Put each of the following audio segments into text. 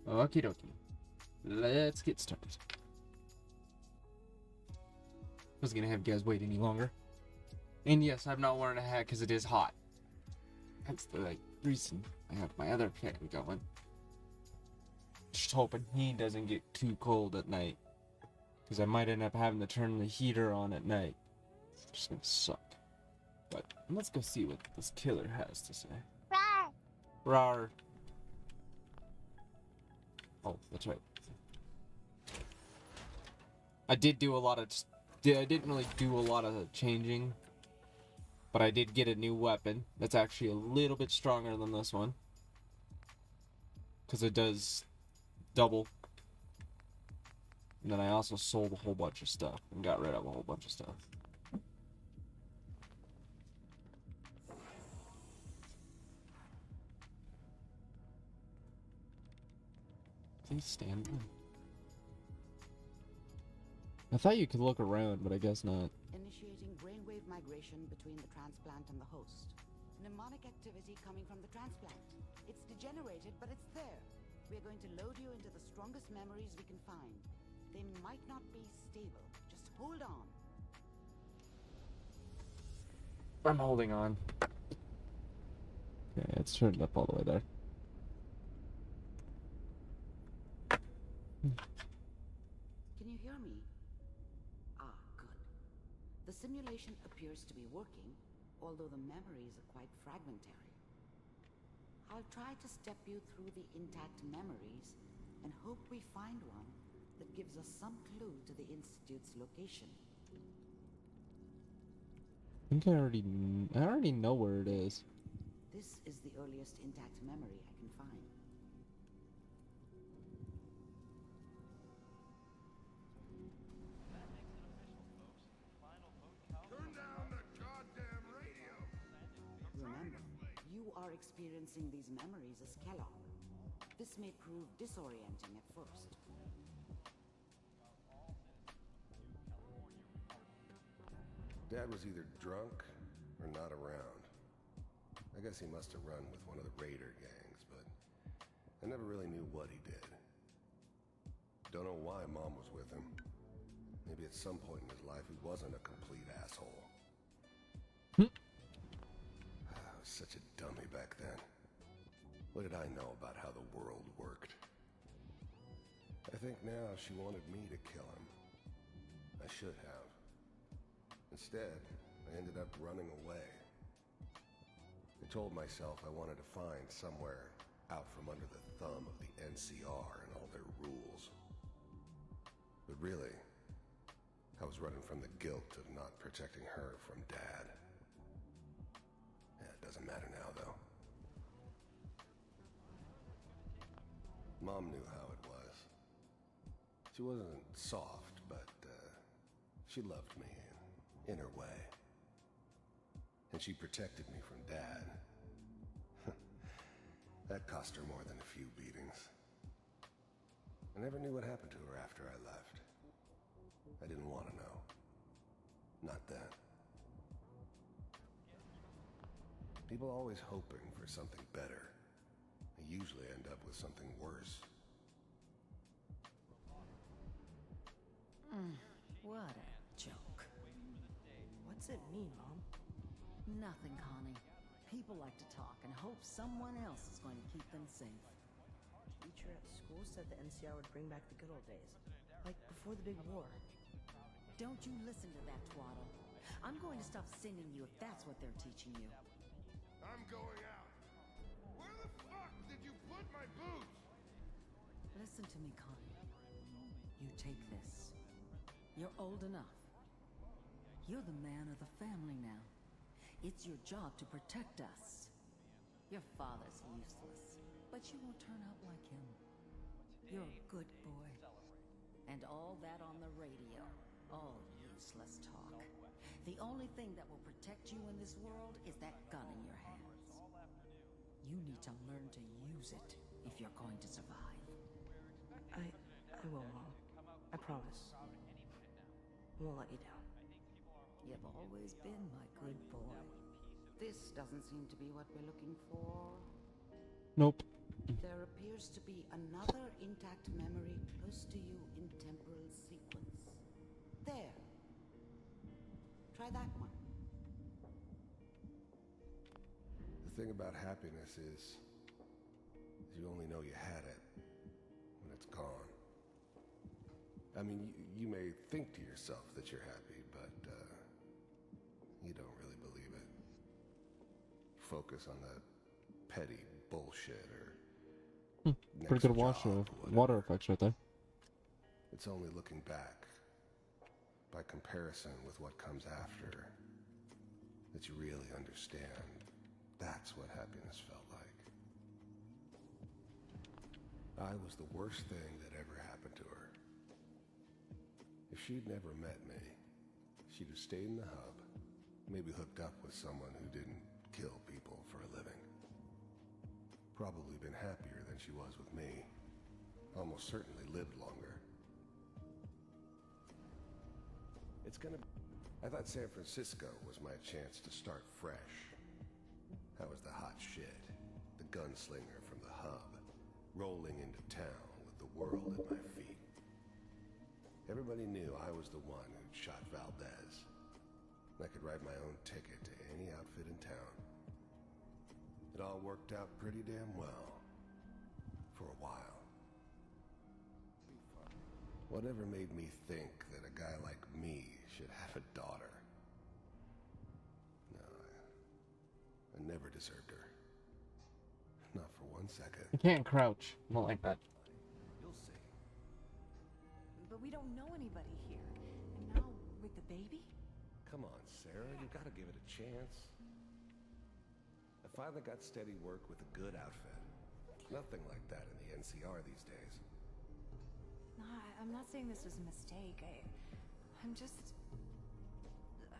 Okie dokie. Let's get started. Was gonna have you guys wait any longer. And yes, I'm not wearing a hat because it is hot. That's the reason I have my other fan going. Just hoping he doesn't get too cold at night. Because I might end up having to turn the heater on at night. It's just gonna suck. But let's go see what this killer has to say. Rawr. Rawr. Oh, that's right. I didn't really do a lot of changing. But I did get a new weapon that's actually a little bit stronger than this one. Because it does double. And then I also sold a whole bunch of stuff and got rid of a whole bunch of stuff. Please stand by. I thought you could look around, but I guess not. Initiating brainwave migration between the transplant and the host. Mnemonic activity coming from the transplant. It's degenerated, but it's there. We're going to load you into the strongest memories we can find. They might not be stable. Just hold on. I'm holding on. Okay, it's turned up all the way there. Can you hear me? Ah, good. The simulation appears to be working, although the memories are quite fragmentary. I'll try to step you through the intact memories and hope we find one that gives us some clue to the Institute's location. I think I already know where it is. This is the earliest intact memory I can find. Turn down the goddamn radio! Remember, you are experiencing these memories as Kellogg. This may prove disorienting at first. Dad was either drunk or not around. I guess he must have run with one of the raider gangs, but I never really knew what he did. Don't know why Mom was with him. Maybe at some point in his life he wasn't a complete asshole. I was such a dummy back then. What did I know about how the world worked? I think now she wanted me to kill him. I should have. Instead, I ended up running away. I told myself I wanted to find somewhere out from under the thumb of the NCR and all their rules. But really, I was running from the guilt of not protecting her from Dad. Yeah, it doesn't matter now, though. Mom knew how it was. She wasn't soft, but she loved me in her way. And she protected me from Dad. That cost her more than a few beatings. I never knew what happened to her after I left. I didn't want to know. Not then. People are always hoping for something better. They usually end up with something worse. What a joke. What's it mean, Mom? Nothing, Connie. People like to talk and hope someone else is going to keep them safe. Teacher at school said the NCR would bring back the good old days. Like before the big war. Don't you listen to that twaddle. I'm going to stop sending you if that's what they're teaching you. I'm going out. Where the fuck did you put my boots? Listen to me, Connie. You take this. You're old enough. You're the man of the family now. It's your job to protect us. Your father's useless, but you won't turn out like him. You're a good boy. And all that on the radio, all useless talk. The only thing that will protect you in this world is that gun in your hands. You need to learn to use it if you're going to survive. I will, Mom. I promise. I won't let you down. You've always been my good boy. This doesn't seem to be what we're looking for. Nope. There appears to be another intact memory close to you in temporal sequence. There. Try that one. The thing about happiness is you only know you had it when it's gone. I mean, you may think to yourself that you're happy, but you don't really believe it. Focus on that petty bullshit or Pretty good wash of water effects right there. It's only looking back, by comparison with what comes after, that you really understand that's what happiness felt like. I was the worst thing that ever happened to her. If she'd never met me, she'd have stayed in the hub, maybe hooked up with someone who didn't kill people for a living. Probably been happier than she was with me. Almost certainly lived longer. I thought San Francisco was my chance to start fresh. I was the hot shit, the gunslinger from the hub, rolling into town with the world at my feet. Everybody knew I was the one who'd shot Valdez. I could write my own ticket to any outfit in town. It all worked out pretty damn well. For a while. Whatever made me think that a guy like me should have a daughter? No, I never deserved her. Not for 1 second. You can't crouch. I don't like that. You'll see. But we don't know anybody here. And now, with the baby? Come on, Sarah, you gotta give it a chance. I finally got steady work with a good outfit. Nothing like that in the NCR these days. No, I'm not saying this was a mistake. I'm just...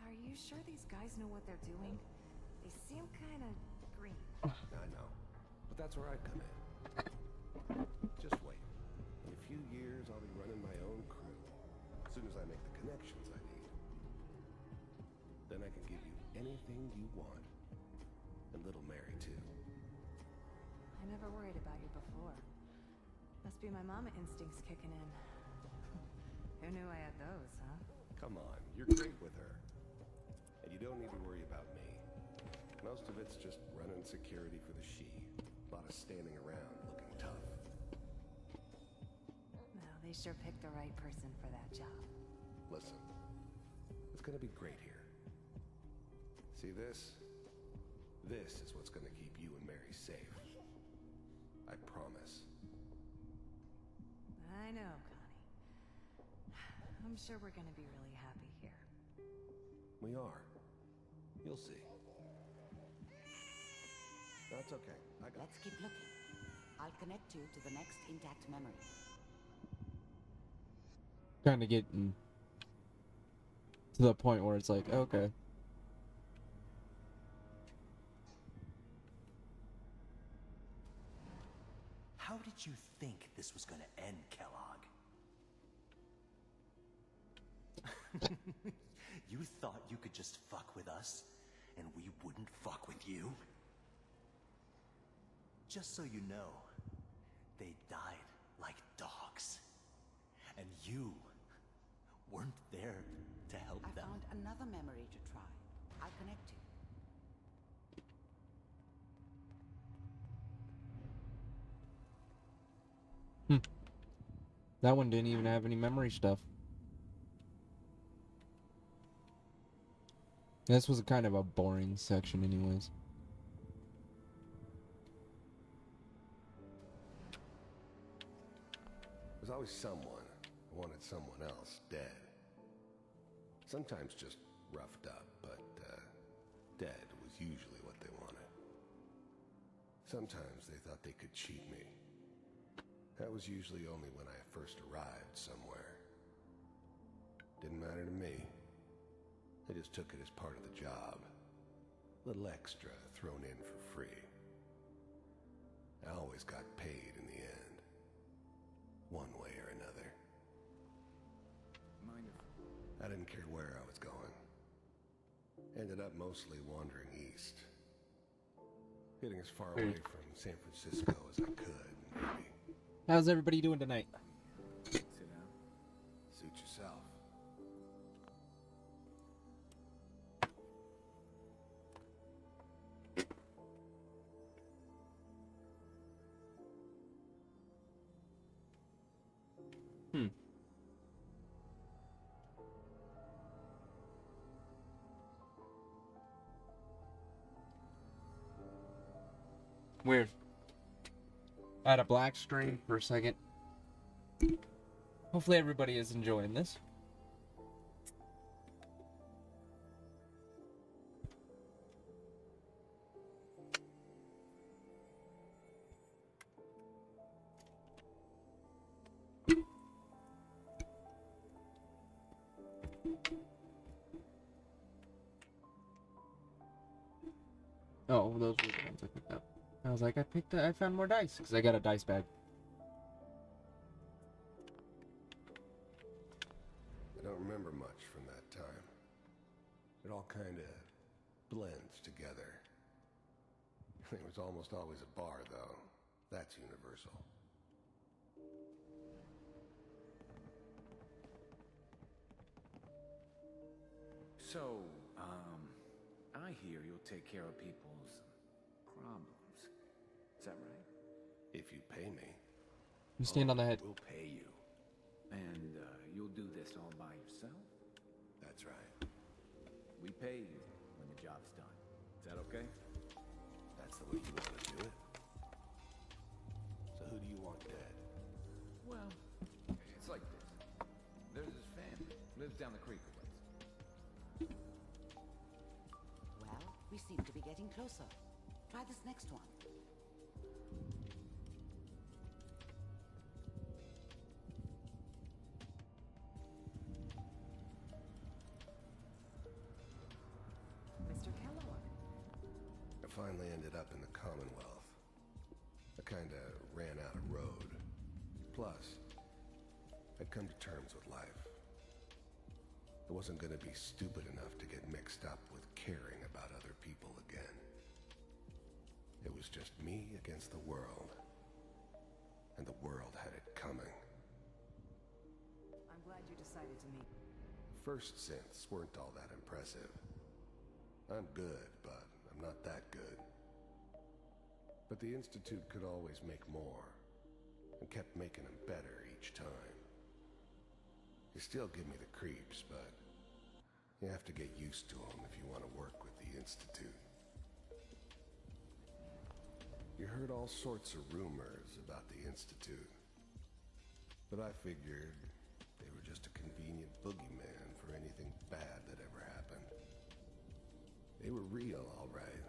Are you sure these guys know what they're doing? They seem kind of green. I know, but that's where I come in. Just wait. In a few years, I'll be running my own crew. As soon as I make the connections I need. Then I can give you anything you want. And little Mary, too. I never worried about you before. Must be my mama instincts kicking in. Who knew I had those, huh? Come on, you're great with her. And you don't need to worry about me. Most of it's just running security for the she. A lot of standing around looking tough. Well, they sure picked the right person for that job. Listen, it's gonna be great here. See this? This is what's gonna keep you and Mary safe. I promise. I know, Connie. I'm sure we're gonna be really happy here. We are. You'll see. That's okay. I got Let's keep looking. I'll connect you to the next intact memory. Kind of getting to the point where it's like, okay. How did you think this was gonna end, Kellogg? You thought you could just fuck with us, and we wouldn't fuck with you? Just so you know, they died like dogs. And you weren't there to help I them. found another memory to try. I'll connect you. That one didn't even have any memory stuff. This was kind of a boring section anyways. There's always someone who wanted someone else dead. Sometimes just roughed up, but dead was usually what they wanted. Sometimes they thought they could cheat me. That was usually only when I first arrived somewhere. Didn't matter to me. I just took it as part of the job. A little extra thrown in for free. I always got paid in the end. One way or another. I didn't care where I was going. Ended up mostly wandering east. Getting as far away from San Francisco as I could, maybe. How's everybody doing tonight? Sit down. Suit yourself. Weird. I had a black screen for a second. Hopefully everybody is enjoying this. Oh, those were the ones I picked up. I was like, I found more dice because I got a dice bag. I don't remember much from that time. It all kind of blends together. It was almost always a bar, though. That's universal. So, I hear you'll take care of people's problems. Is that right? If you pay me. You stand on the head. We'll pay you. And you'll do this all by yourself? That's right. We pay you when the job's done. Is that okay? That's the way you want to do it. So who do you want dead? Well, it's like this. There's this family, lives down the creek a ways. Well, we seem to be getting closer. Try this next one. Mr. Kellogg. I finally ended up in the Commonwealth. I kinda ran out of road. Plus, I'd come to terms with life. I wasn't gonna be stupid enough to get mixed up with caring about other people again. It was just me against the world. And the world had it coming. I'm glad you decided to meet. First synths weren't all that impressive. I'm good, but I'm not that good. But the Institute could always make more, and kept making them better each time. They still give me the creeps, but you have to get used to them if you want to work with the Institute. You heard all sorts of rumors about the Institute, but I figured they were just a convenient boogeyman for anything bad that ever happened. They were real, all right.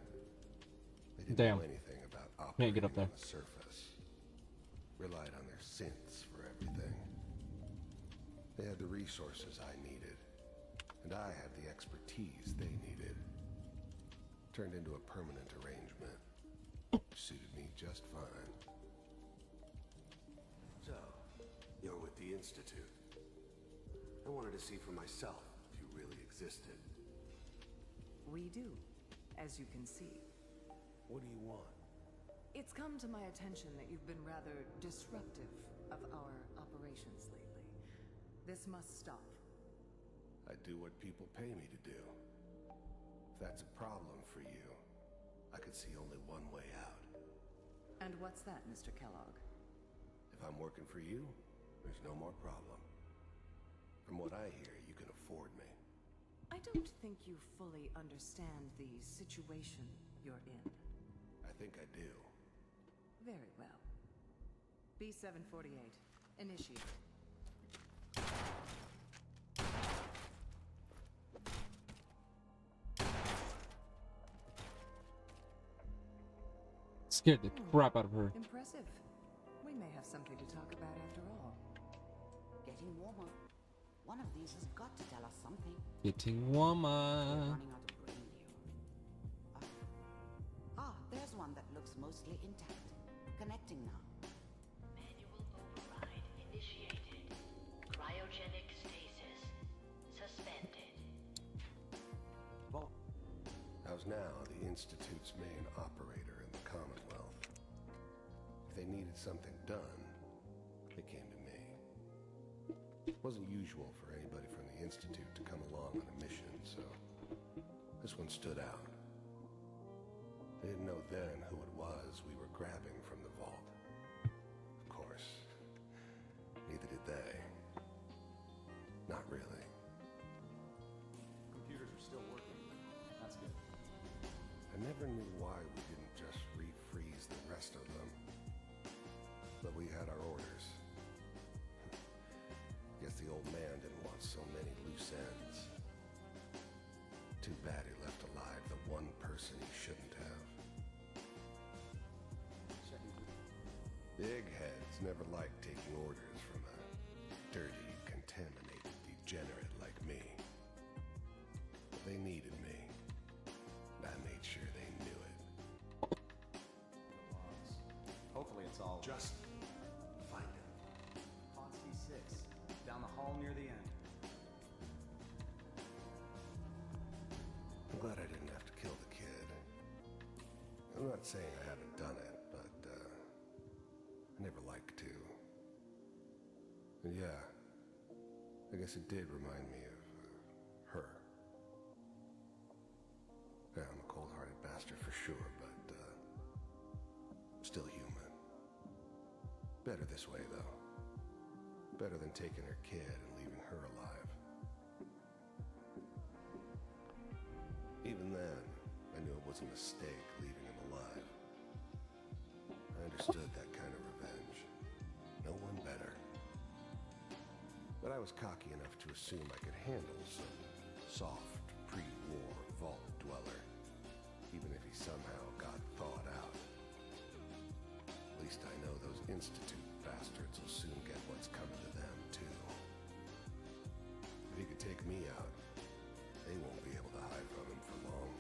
They didn't know anything about operating get up there. on the surface. Relied on their synths for everything. They had the resources I needed, and I had the expertise they needed. Turned into a permanent arrangement. Suited me just fine. So, you're with the Institute. I wanted to see for myself if you really existed. We do, as you can see. What do you want? It's come to my attention that you've been rather disruptive of our operations lately. This must stop. I do what people pay me to do. If that's a problem for you, I could see only one way out. And what's that, Mr. Kellogg? If I'm working for you, there's no more problem. From what I hear, you can afford me. I don't think you fully understand the situation you're in. I think I do. Very well. B-748, initiate. Scared the crap out of her. Impressive. We may have something to talk about after all. Getting warmer. One of these has got to tell us something. Getting We're warmer. running out of brain here. There's one that looks mostly intact. Connecting now. Manual override initiated. Cryogenic stasis suspended. How's now the Institute's main operator in the Commonwealth? If they needed something done, they came to me. It wasn't usual for anybody from the Institute to come along on a mission, so this one stood out. They didn't know then who it was we were grabbing from the vault. Of course, neither did they. Not really. Computers are still working. That's good. I never knew why we didn't just refreeze the rest of them. But we had our orders. Guess the old man didn't want so many loose ends. Too bad he left alive the one person he shouldn't have. Big heads never liked taking orders from a dirty, contaminated degenerate like me. But they needed me. And I made sure they knew it. Hopefully it's all... Just find him. Ponsky 6, down the hall near the end. I'm glad I didn't have to kill the kid. I'm not saying I haven't done it, but I never like to. And yeah, I guess it did remind me of her. Yeah, I'm a cold-hearted bastard for sure, but still human. Better this way, though. Better than taking her kid and leaving her alive. Even then, I knew it was a mistake leaving him alive. I understood that kind of revenge. No one better. But I was cocky enough to assume I could handle some soft, pre-war vault dweller, even if he somehow got thawed out. At least I know those Institute bastards will soon get what's coming to them, too. If he could take me out, they won't be able to hide from him for long.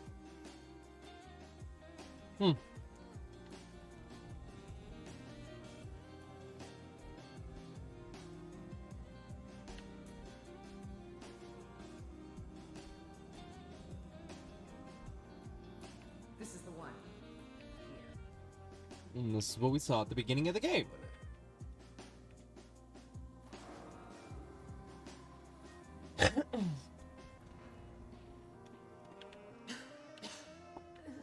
This is the one. And this is what we saw at the beginning of the game. Is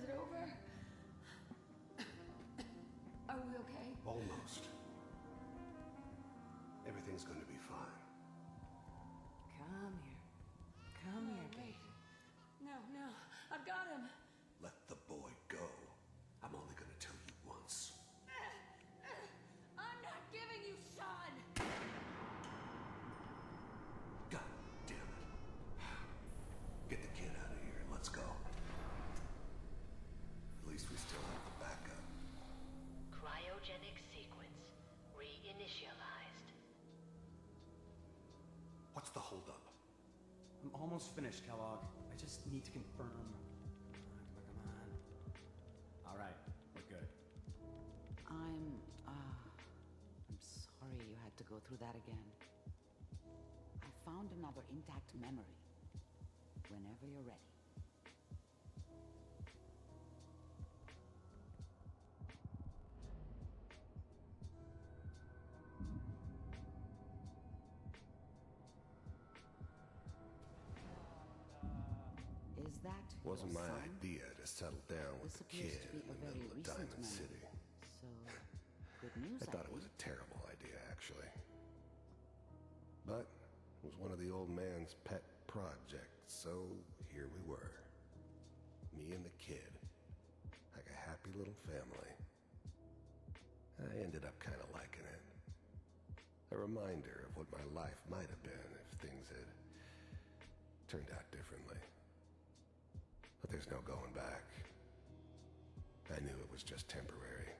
it over? Are we okay? Almost. Everything's going to be fine. Come here. Come here, baby. No, no. I've got him. Let the boy go. I'm only going to tell you once. I'm not giving you Sean. God damn it. Get the kid out of here and let's go. At least we still have the backup. Cryogenic sequence reinitialized. What's the holdup? I'm almost finished, Kellogg. I just need to confirm. Come on. All right, we're good. I'm sorry you had to go through that again. I found another intact memory. Whenever you're ready. Is that Wasn't your my son? idea to settle down with This the appears kid to be in a the very middle of recent Diamond memory. City. So, good news, I thought it was a terrible idea, actually. But it was one of the old man's pet projects, so here we were. Me and the kid. Like a happy little family. I ended up kind of liking it. A reminder of what my life might have been if things had turned out differently. But there's no going back. I knew it was just temporary.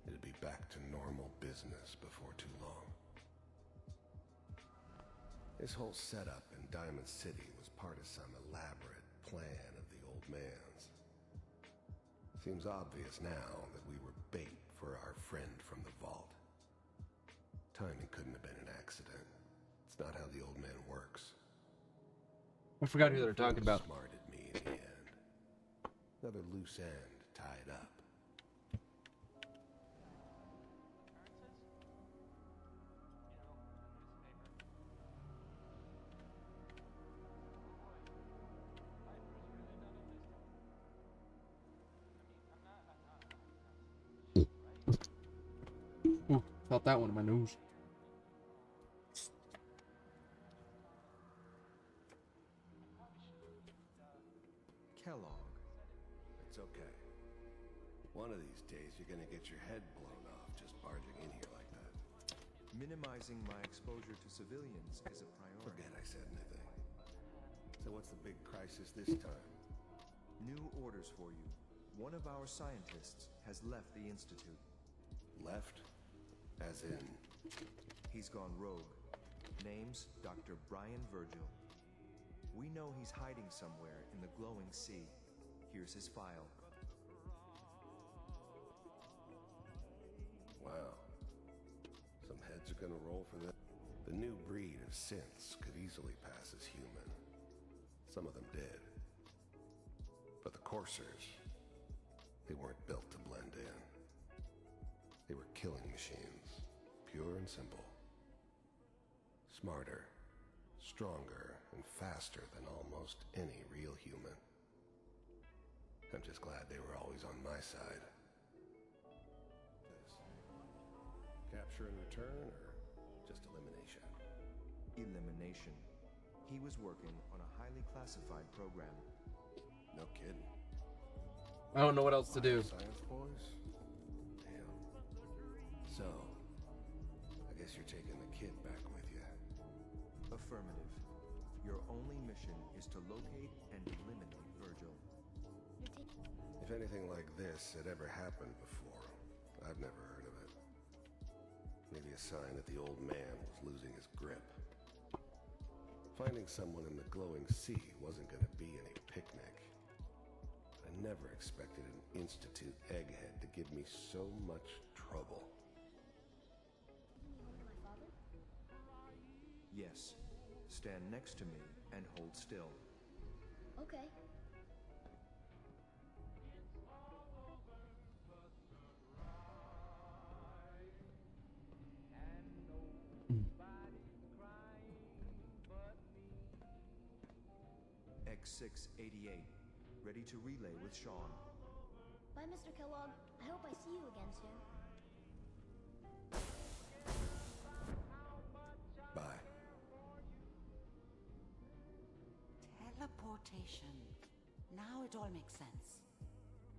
It'd be back to normal business before too long. This whole setup in Diamond City was part of some elaborate plan of the old man's. Seems obvious now that we were bait for our friend from the vault. Timing couldn't have been an accident. It's not how the old man works. I forgot who they're talking about. Smarted me in the end. Another loose end tied up. Ooh, felt that one in my nose. Kellogg. It's okay. One of these days you're gonna get your head blown off just barging in here like that. Minimizing my exposure to civilians is a priority. Forget I said anything. So what's the big crisis this time? New orders for you. One of our scientists has left the Institute. Left? As in? He's gone rogue. Name's Dr. Brian Virgil. We know he's hiding somewhere in the glowing sea. Here's his file. Wow. Some heads are gonna roll for this. The new breed of synths could easily pass as human. Some of them did. But the coursers, they weren't built to blend in. They were killing machines, pure and simple. Smarter, stronger, and faster than almost any real human. I'm just glad they were always on my side. Capture and return, or just eliminate? elimination. He was working on a highly classified program. No kidding. I don't know what else to do. Science boys? Damn. So, I guess you're taking the kid back with you. Affirmative. Your only mission is to locate and eliminate Virgil. If anything like this had ever happened before, I've never heard of it. Maybe a sign that the old man was losing his grip. Finding someone in the glowing sea wasn't going to be any picnic. I never expected an Institute egghead to give me so much trouble. Yes. Stand next to me and hold still. Okay. X688. Ready to relay with Sean. Bye, Mr. Kellogg. I hope I see you again soon. Bye. Teleportation. Now it all makes sense.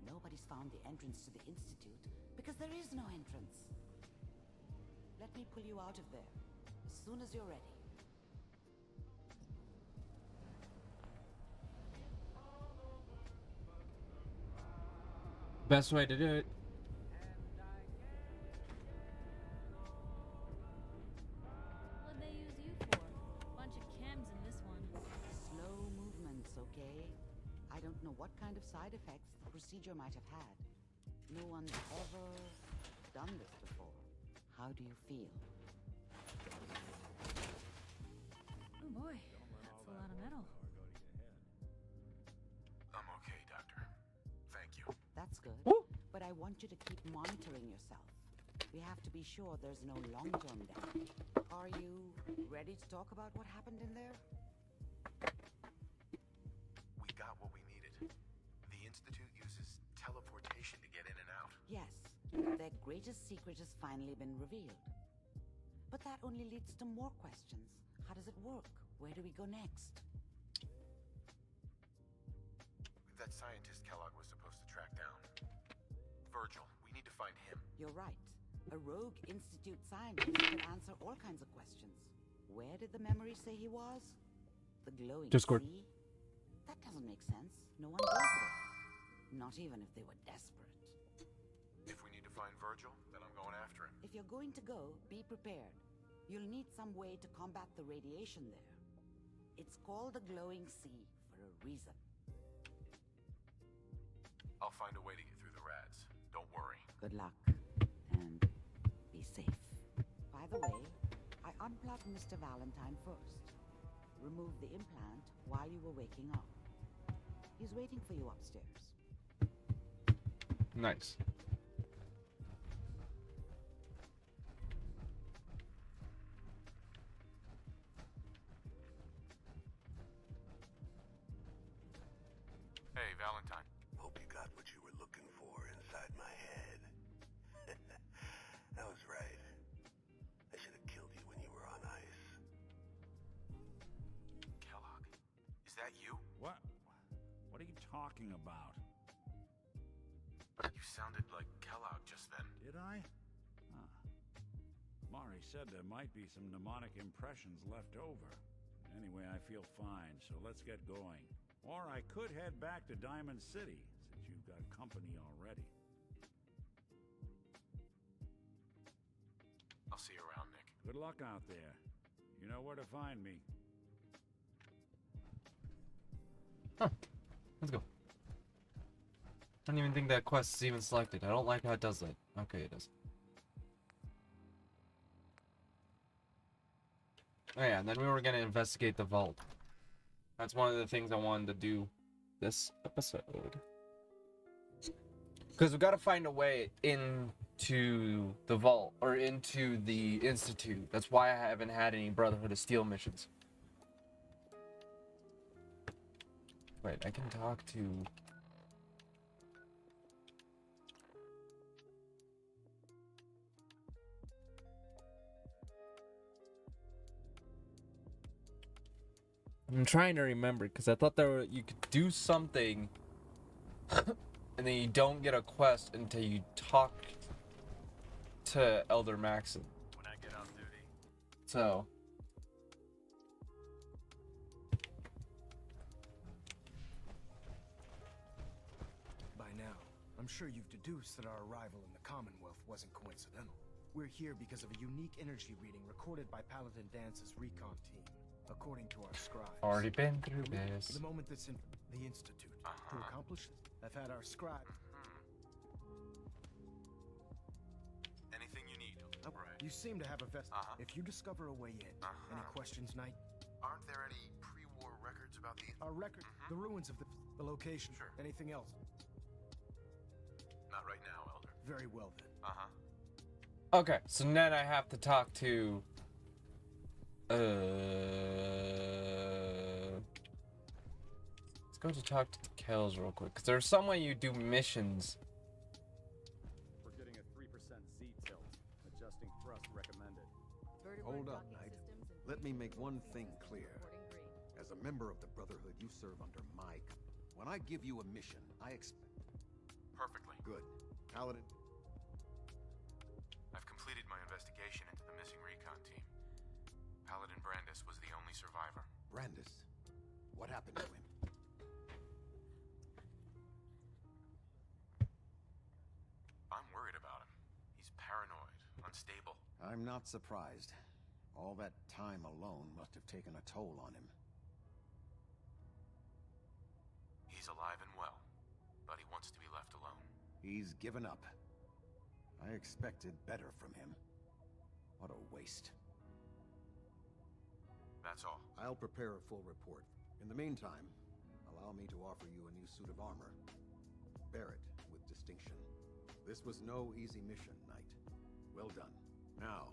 Nobody's found the entrance to the Institute because there is no entrance. Let me pull you out of there as soon as you're ready. Best way to do it. What'd they use you for? Bunch of chems in this one. Slow movements, okay? I don't know what kind of side effects the procedure might have had. No one's ever done this before. How do you feel? Oh boy, that's a lot of metal. I'm okay, Doctor. Thank you. That's good. But I want you to keep monitoring yourself. We have to be sure there's no long-term damage. Are you ready to talk about what happened in there? We got what we needed. The Institute uses teleportation to get in and out. Yes, their greatest secret has finally been revealed. But that only leads to more questions. How does it work? Where do we go next? That scientist Kellogg was supposed to track down. Virgil, we need to find him. You're right. A rogue Institute scientist could answer all kinds of questions. Where did the memory say he was? The glowing Discord. sea? That doesn't make sense. No one goes there. Not even if they were desperate. If we need to find Virgil, then I'm going after him. If you're going to go, be prepared. You'll need some way to combat the radiation there. It's called the glowing sea for a reason. I'll find a way to get through the rads. Don't worry. Good luck, and be safe. By the way, I unplugged Mr. Valentine first. Removed the implant while you were waking up. He's waiting for you upstairs. Nice. Hey, Valentine. Hope you got what you were looking for inside my head. I was right. I should have killed you when you were on ice. Kellogg, is that you? What? What are you talking about? You sounded like Kellogg just then. Did I? Huh. Mari said there might be some mnemonic impressions left over. Anyway, I feel fine, so let's get going. Or I could head back to Diamond City, since you've got company already. I'll see you around, Nick. Good luck out there. You know where to find me. Let's go. I don't even think that quest is even selected. I don't like how it does that. Okay, it does. Oh yeah, and then we were gonna investigate the vault. That's one of the things I wanted to do this episode. Because we gotta find a way into the vault, or into the Institute. That's why I haven't had any Brotherhood of Steel missions. Wait, I can talk to... I'm trying to remember because I thought you could do something and then you don't get a quest until you talk to Elder Maxon. When I get off duty. So By now, I'm sure you've deduced that our arrival in the Commonwealth wasn't coincidental. We're here because of a unique energy reading recorded by Paladin Dance's recon team, according to our scribes. already been through this. The moment that's in the Institute. To accomplish this, I've had our scribe. Anything you need. Right. You seem to have a vest. If you discover a way in, any questions, Knight? Aren't there any pre-war records about the... Our record, the ruins of the location. Sure. Anything else? Not right now, Elder. Very well then. Okay, so then I have to talk to let's go to talk to the Kells real quick, because there's some way you do missions. We're getting a 3% Z tilt. Adjusting thrust recommended. Hold up, Knight. Let me make one thing clear. As a member of the Brotherhood, you serve under my... When I give you a mission, I expect... Perfectly. Good. Paladin... I've completed my investigation into the missing recon team. Paladin Brandis was the only survivor. Brandis? What happened to him? I'm worried about him. He's paranoid, unstable. I'm not surprised. All that time alone must have taken a toll on him. He's alive and well, but he wants to be left alone. He's given up. I expected better from him. What a waste. That's all. I'll prepare a full report. In the meantime, allow me to offer you a new suit of armor. Bear it with distinction. This was no easy mission, Knight. Well done. Now,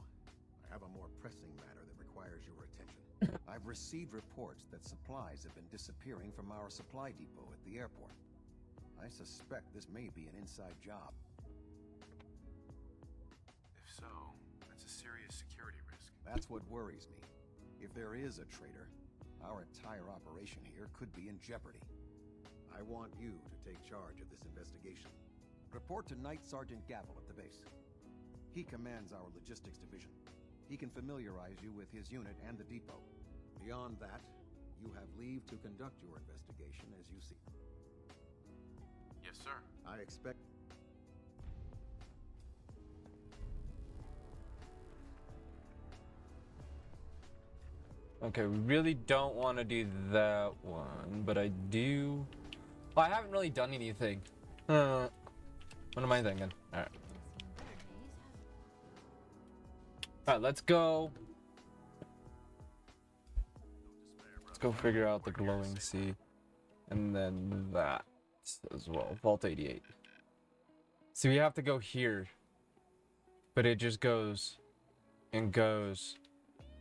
I have a more pressing matter that requires your attention. I've received reports that supplies have been disappearing from our supply depot at the airport. I suspect this may be an inside job. If so, that's a serious security risk. That's what worries me. If there is a traitor, our entire operation here could be in jeopardy. I want you to take charge of this investigation. Report to Knight Sergeant Gavel at the base. He commands our logistics division. He can familiarize you with his unit and the depot. Beyond that, you have leave to conduct your investigation as you see. Yes, sir. I expect... Okay, we really don't want to do that one, but I do... Well, I haven't really done anything. What am I thinking? Alright. Alright, let's go. Let's go figure out the glowing sea. And then that as well. Vault 88. So we have to go here. But it just goes and goes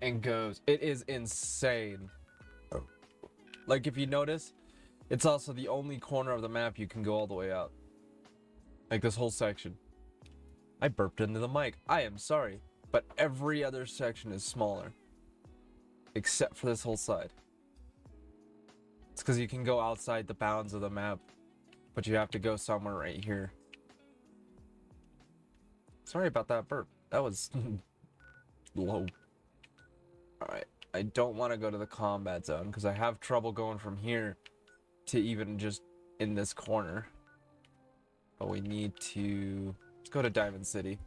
and goes. It is insane. Like, if you notice, it's also the only corner of the map you can go all the way out. Like this whole section. I burped into the mic. I am sorry. But every other section is smaller. Except for this whole side. It's because you can go outside the bounds of the map. But you have to go somewhere right here. Sorry about that burp. That was low. Alright. I don't want to go to the combat zone because I have trouble going from here to even just in this corner. But we need to... Let's go to Diamond City.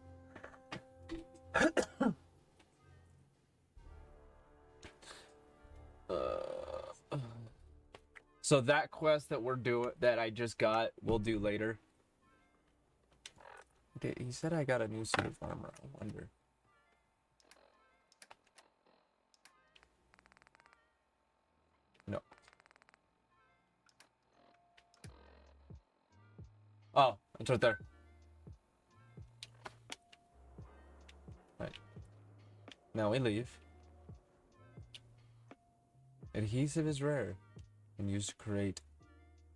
So that quest that we're doing, that I just got, we'll do later. He said I got a new suit of armor. I wonder. No. Oh, it's right there. Right. Now we leave. Adhesive is rare and used to create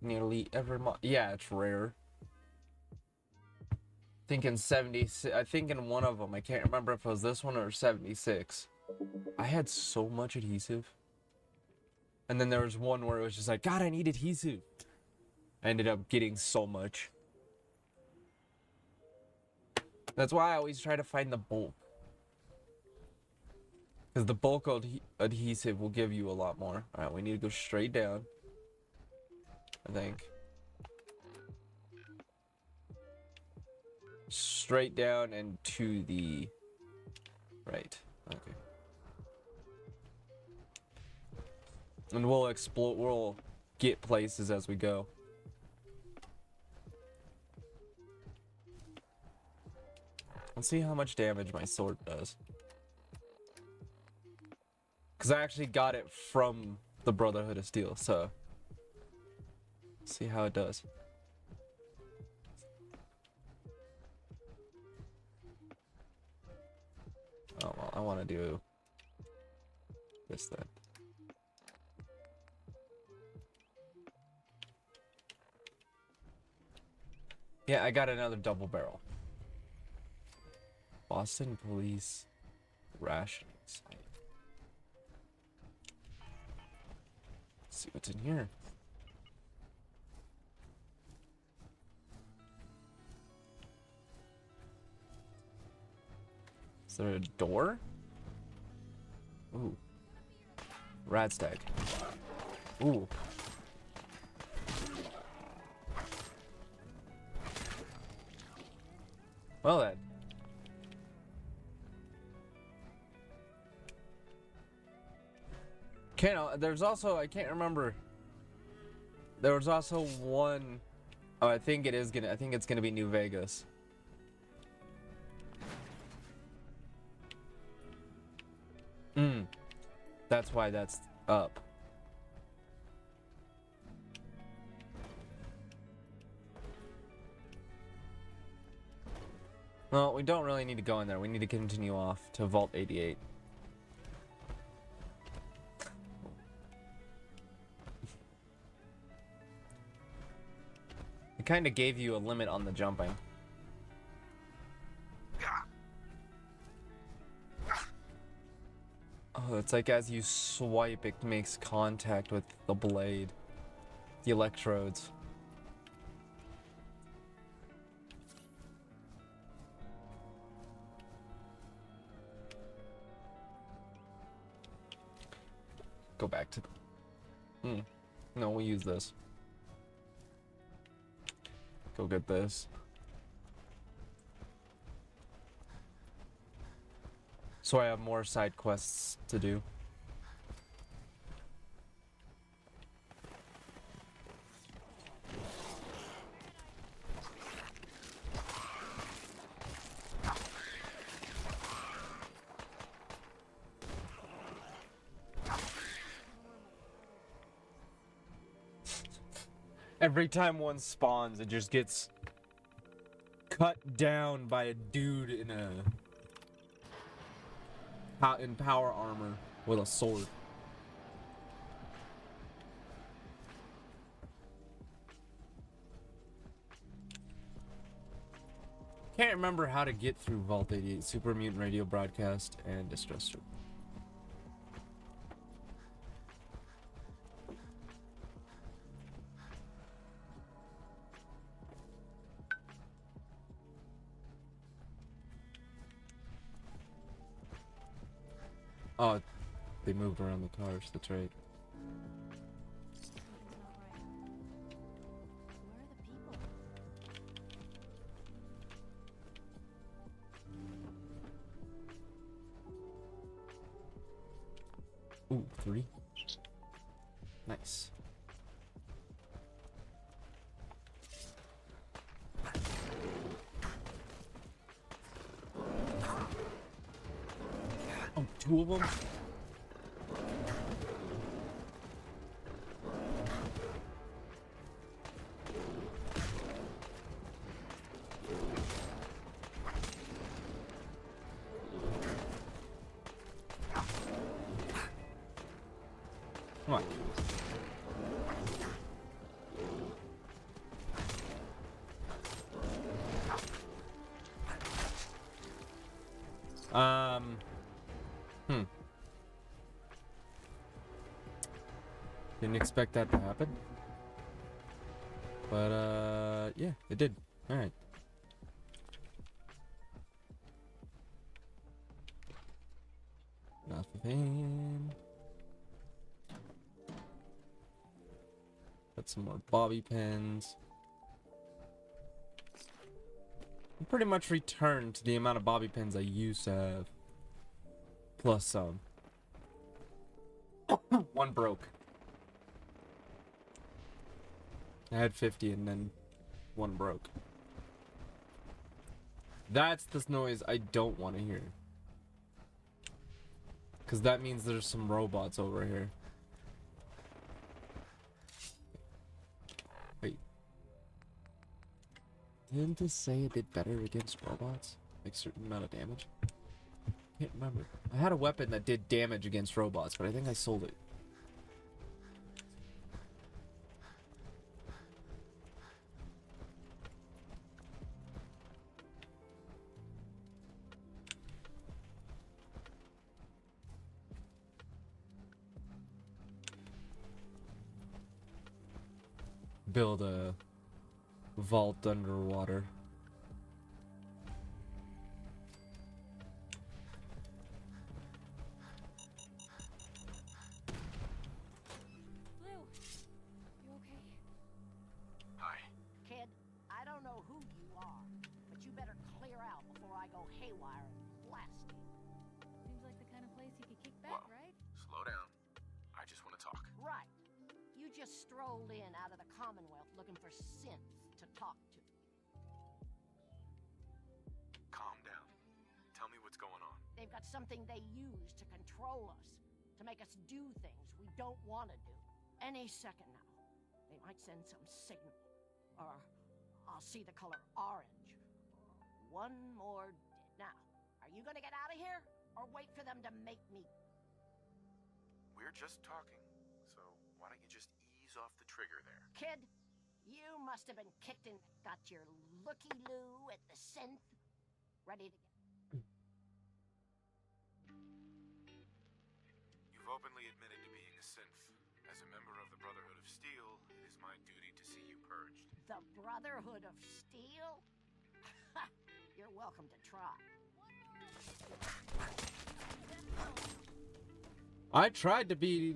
nearly every yeah, it's rare. I think in 76, I think in one of them, I can't remember if it was this one or 76. I had so much adhesive. And then there was one where it was just like, God, I need adhesive. I ended up getting so much. That's why I always try to find the bulk. Because the bulk adhesive will give you a lot more. Alright, we need to go straight down. I think. Straight down and to the right. Okay. And we'll explore, we'll get places as we go. Let's see how much damage my sword does. Because I actually got it from the Brotherhood of Steel, so see how it does. Oh well, I want to do this then. Yeah, I got another double barrel. Boston Police rationing site. Let's see what's in here. Is there a door? Ooh. Radstag. Ooh. Well then. There's also, I can't remember. There was also one, oh, I think it's gonna be New Vegas. That's why that's up. Well, we don't really need to go in there. We need to continue off to Vault 88. It kind of gave you a limit on the jumping. Oh, it's like as you swipe, it makes contact with the blade. The electrodes. Go back to... No, we'll use this. Go get this. So I have more side quests to do. Every time one spawns, it just gets cut down by a dude in power armor with a sword. Can't remember how to get through Vault 88, Super Mutant Radio Broadcast, and Distress Troop. Oh, they moved around the cars, that's right. Ooh, 3. Nice. Oh, 2 of them? Come on. Didn't expect that to happen. But, yeah, it did. Alright. Nothing. Got some more bobby pins. I pretty much returned to the amount of bobby pins I used to have. Plus some. One broke. I had 50 and then one broke. That's the noise I don't want to hear. Because that means there's some robots over here. Wait. Didn't this say it did better against robots? Like certain amount of damage? Can't remember. I had a weapon that did damage against robots, but I think I sold it. Build a vault underwater. Blue, you okay? Hi. Kid, I don't know who you are, but you better clear out before I go haywire and blast you. Seems like the kind of place you could kick back, Whoa. right? Slow down. I just want to talk. Right. You just strolled in out of the Commonwealth looking for synths to talk to. Calm down. Tell me what's going on. They've got something they use to control us, to make us do things we don't want to do. Any second now, they might send some signal. Or I'll see the color orange. Or one more... Now, are you gonna get out of here? Or wait for them to make me... We're just talking, so why don't you just ease off the trigger there? Kid, you must have been kicked in... Got your looky-loo at the synth. Ready to get... You've openly admitted to being a synth. As a member of the Brotherhood of Steel, it is my duty to see you purged. The Brotherhood of Steel? You're welcome to try. I tried to be...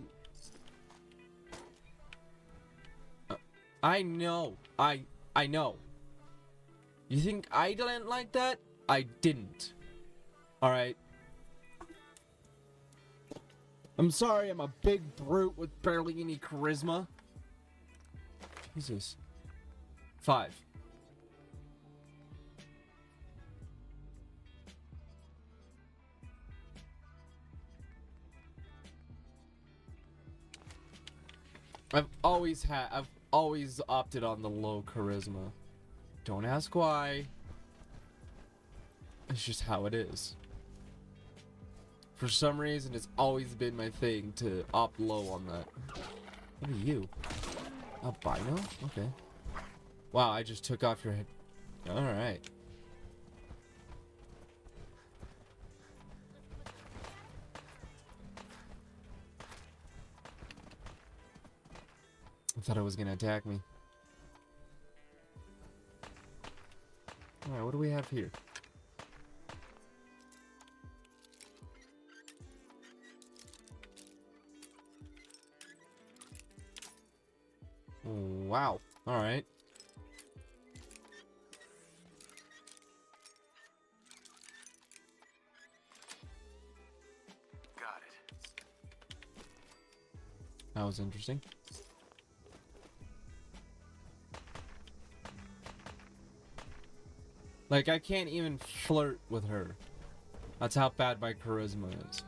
I know. I know. You think I didn't like that? I didn't. Alright. I'm sorry, I'm a big brute with barely any charisma. Jesus. 5. I've always opted on the low charisma. Don't ask why. It's just how it is. For some reason, it's always been my thing to opt low on that. What are you? Albino? Okay. Wow, I just took off your head. Alright. I thought it was gonna attack me. Alright, what do we have here? Wow. Alright. Got it. That was interesting. Like, I can't even flirt with her. That's how bad my charisma is.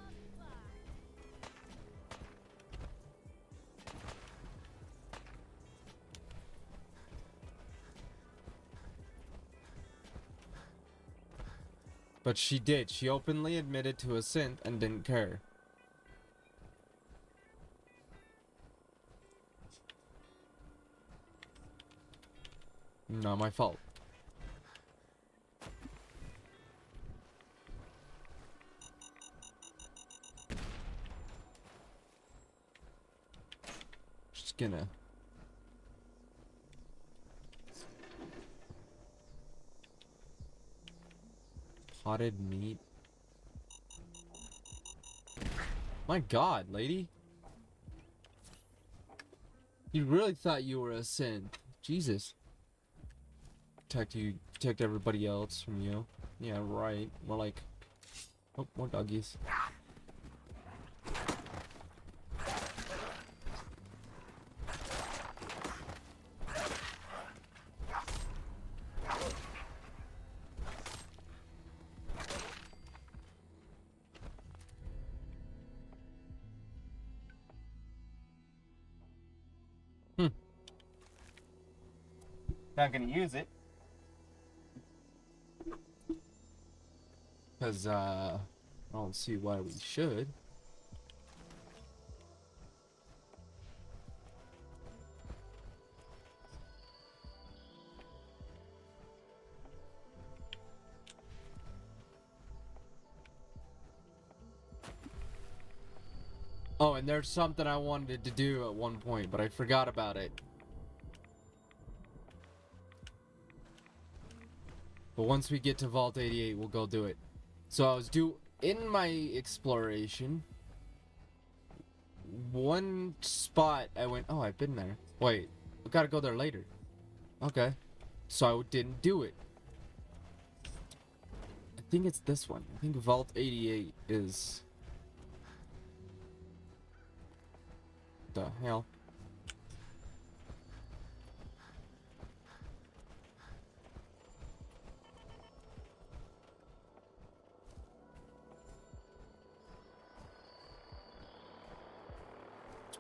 But she did. She openly admitted to a synth and didn't care. Not my fault. gonna... Potted meat. My god, lady. You really thought you were a sin. Jesus. Protect you, protect everybody else from you. Yeah, right. More like... Oh, more doggies. Not gonna use it. Because, I don't see why we should. Oh, and there's something I wanted to do at one point, but I forgot about it. But once we get to Vault 88, we'll go do it. So I was in my exploration. One spot I went, oh, I've been there. Wait, we gotta go there later. Okay. So I didn't do it. I think it's this one. I think Vault 88 is... The hell?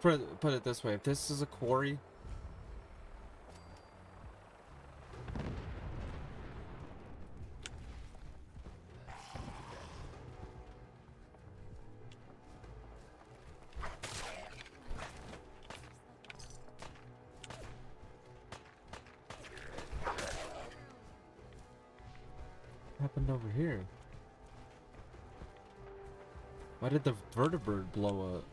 Let's put it this way. If this is a quarry... happened over here? Why did the vertebrate blow up?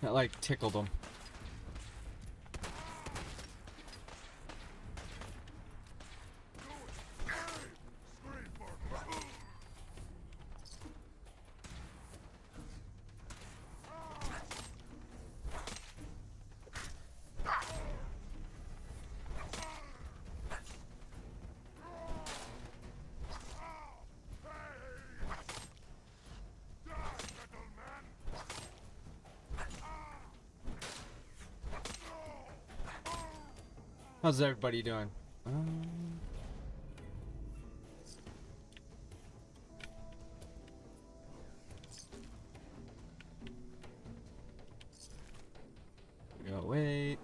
That like tickled him. How's everybody doing? Go wait.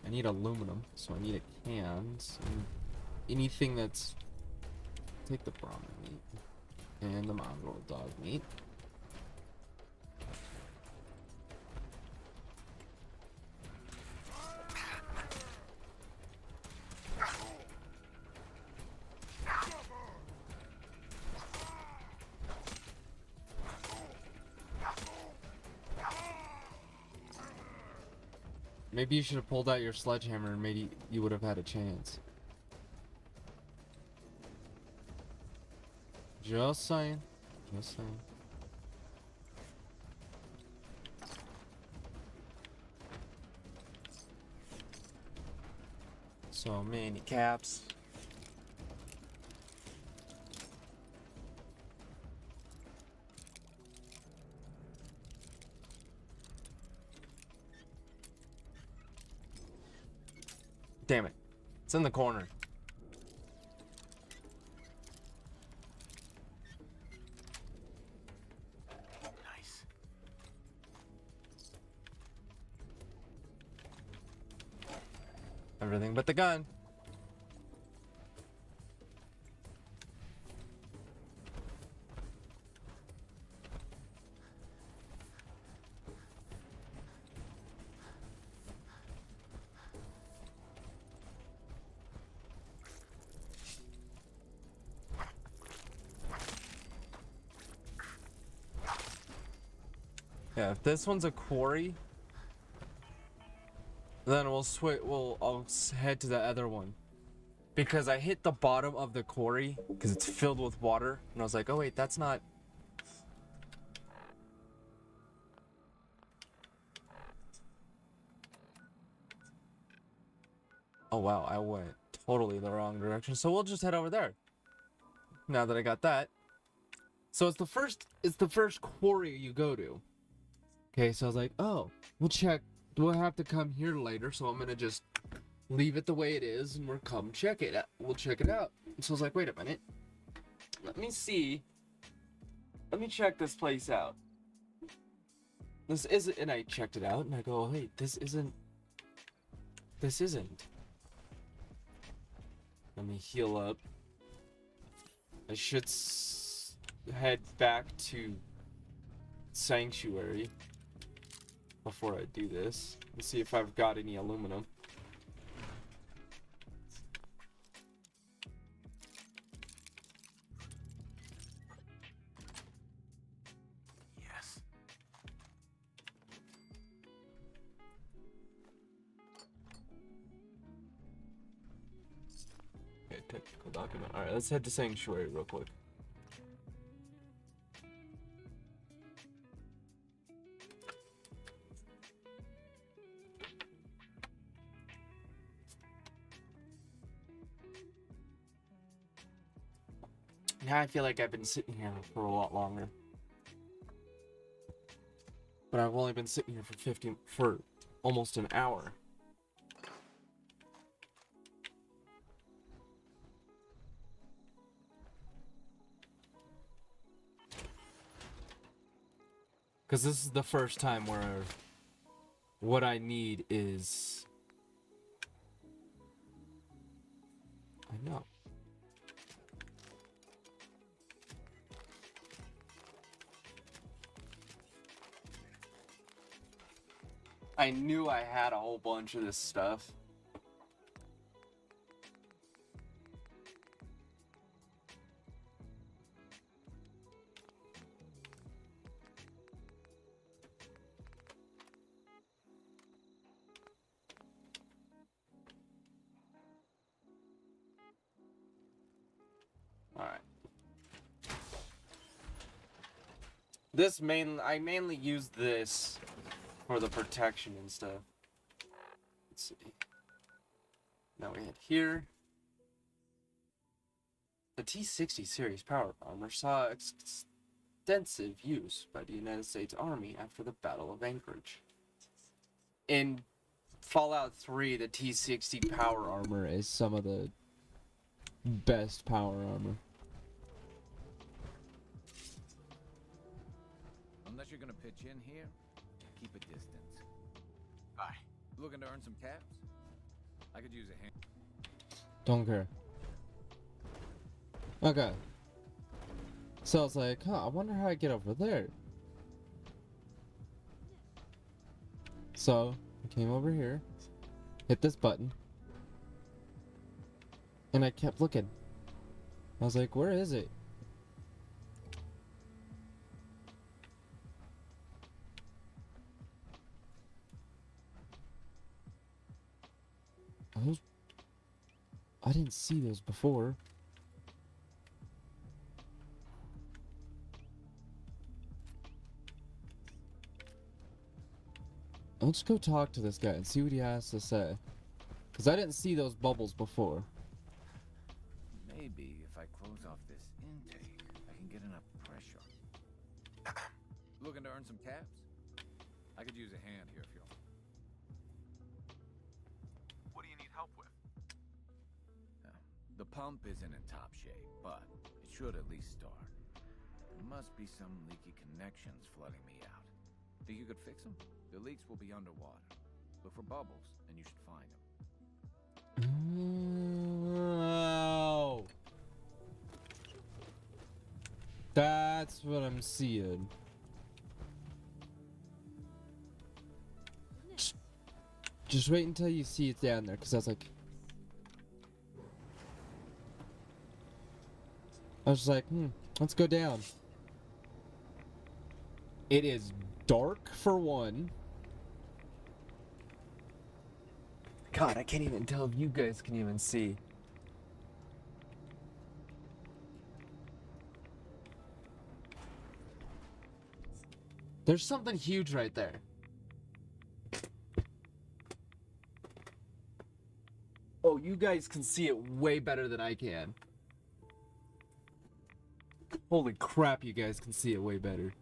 I need aluminum, so I need a cans. And anything that's... Take the Brahmin meat. And the mongrel dog meat. Maybe you should have pulled out your sledgehammer and maybe you would have had a chance. Just saying. Just saying. So many caps. Damn it. It's in the corner. Nice. I everything but the gun. Yeah, if this one's a quarry, then we'll switch. I'll head to the other one, because I hit the bottom of the quarry because it's filled with water, and I was like, oh wait, that's not. Oh wow, I went totally the wrong direction. So we'll just head over there. Now that I got that. So it's the first quarry you go to. Okay, so I was like, oh, we'll check. We'll have to come here later, so I'm gonna just leave it the way it is, and we'll come check it. We'll check it out. And so I was like, wait a minute. Let me see. Let me check this place out. This isn't, and I checked it out, and I go, wait, this isn't. Let me heal up. I should head back to Sanctuary before I do this. Let's see if I've got any aluminum. Yes. Okay, technical document. Alright, let's head to Sanctuary real quick. Now I feel like I've been sitting here for a lot longer. But I've only been sitting here for almost an hour. Because this is the first time where what I need is... I know. I knew I had a whole bunch of this stuff. Alright. I mainly use this for the protection and stuff. Let's see. Now we head here. The T-60 series power armor saw extensive use by the United States Army after the Battle of Anchorage. In Fallout 3, the T-60 power armor is some of the best power armor. Unless you're gonna pitch in here, keep a distance. Aye. Looking to earn some caps? I could use a hand. Don't care. Okay. So I was like, I wonder how I get over there. So I came over here, hit this button, and I kept looking. I was like, where is it? I didn't see those before. Let's go talk to this guy and see what he has to say. Because I didn't see those bubbles before. Maybe if I close off this intake, I can get enough pressure. Looking to earn some caps? I could use a hand here if you're... What do you need help with? The pump isn't in top shape, but it should at least start. There must be some leaky connections flooding me out. Think you could fix them? The leaks will be underwater. Look for bubbles, and you should find them. Oh. That's what I'm seeing. Just wait until you see it down there, because I was like... I was like, let's go down. It is dark for one. God, I can't even tell if you guys can even see. There's something huge right there. Oh, you guys can see it way better than I can. Holy crap, you guys can see it way better.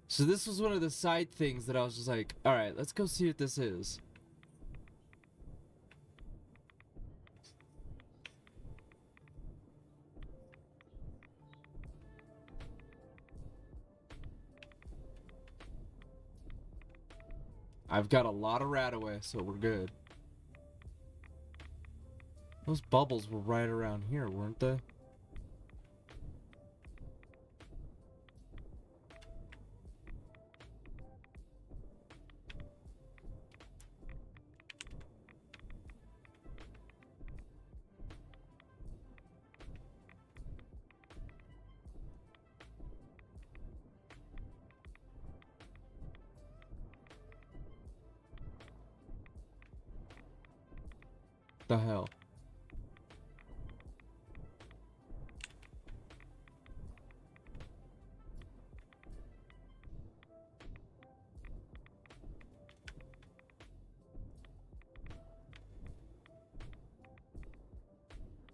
So this was one of the side things that I was just like, alright, let's go see what this is. I've got a lot of rat away, so we're good. Those bubbles were right around here, weren't they? The hell?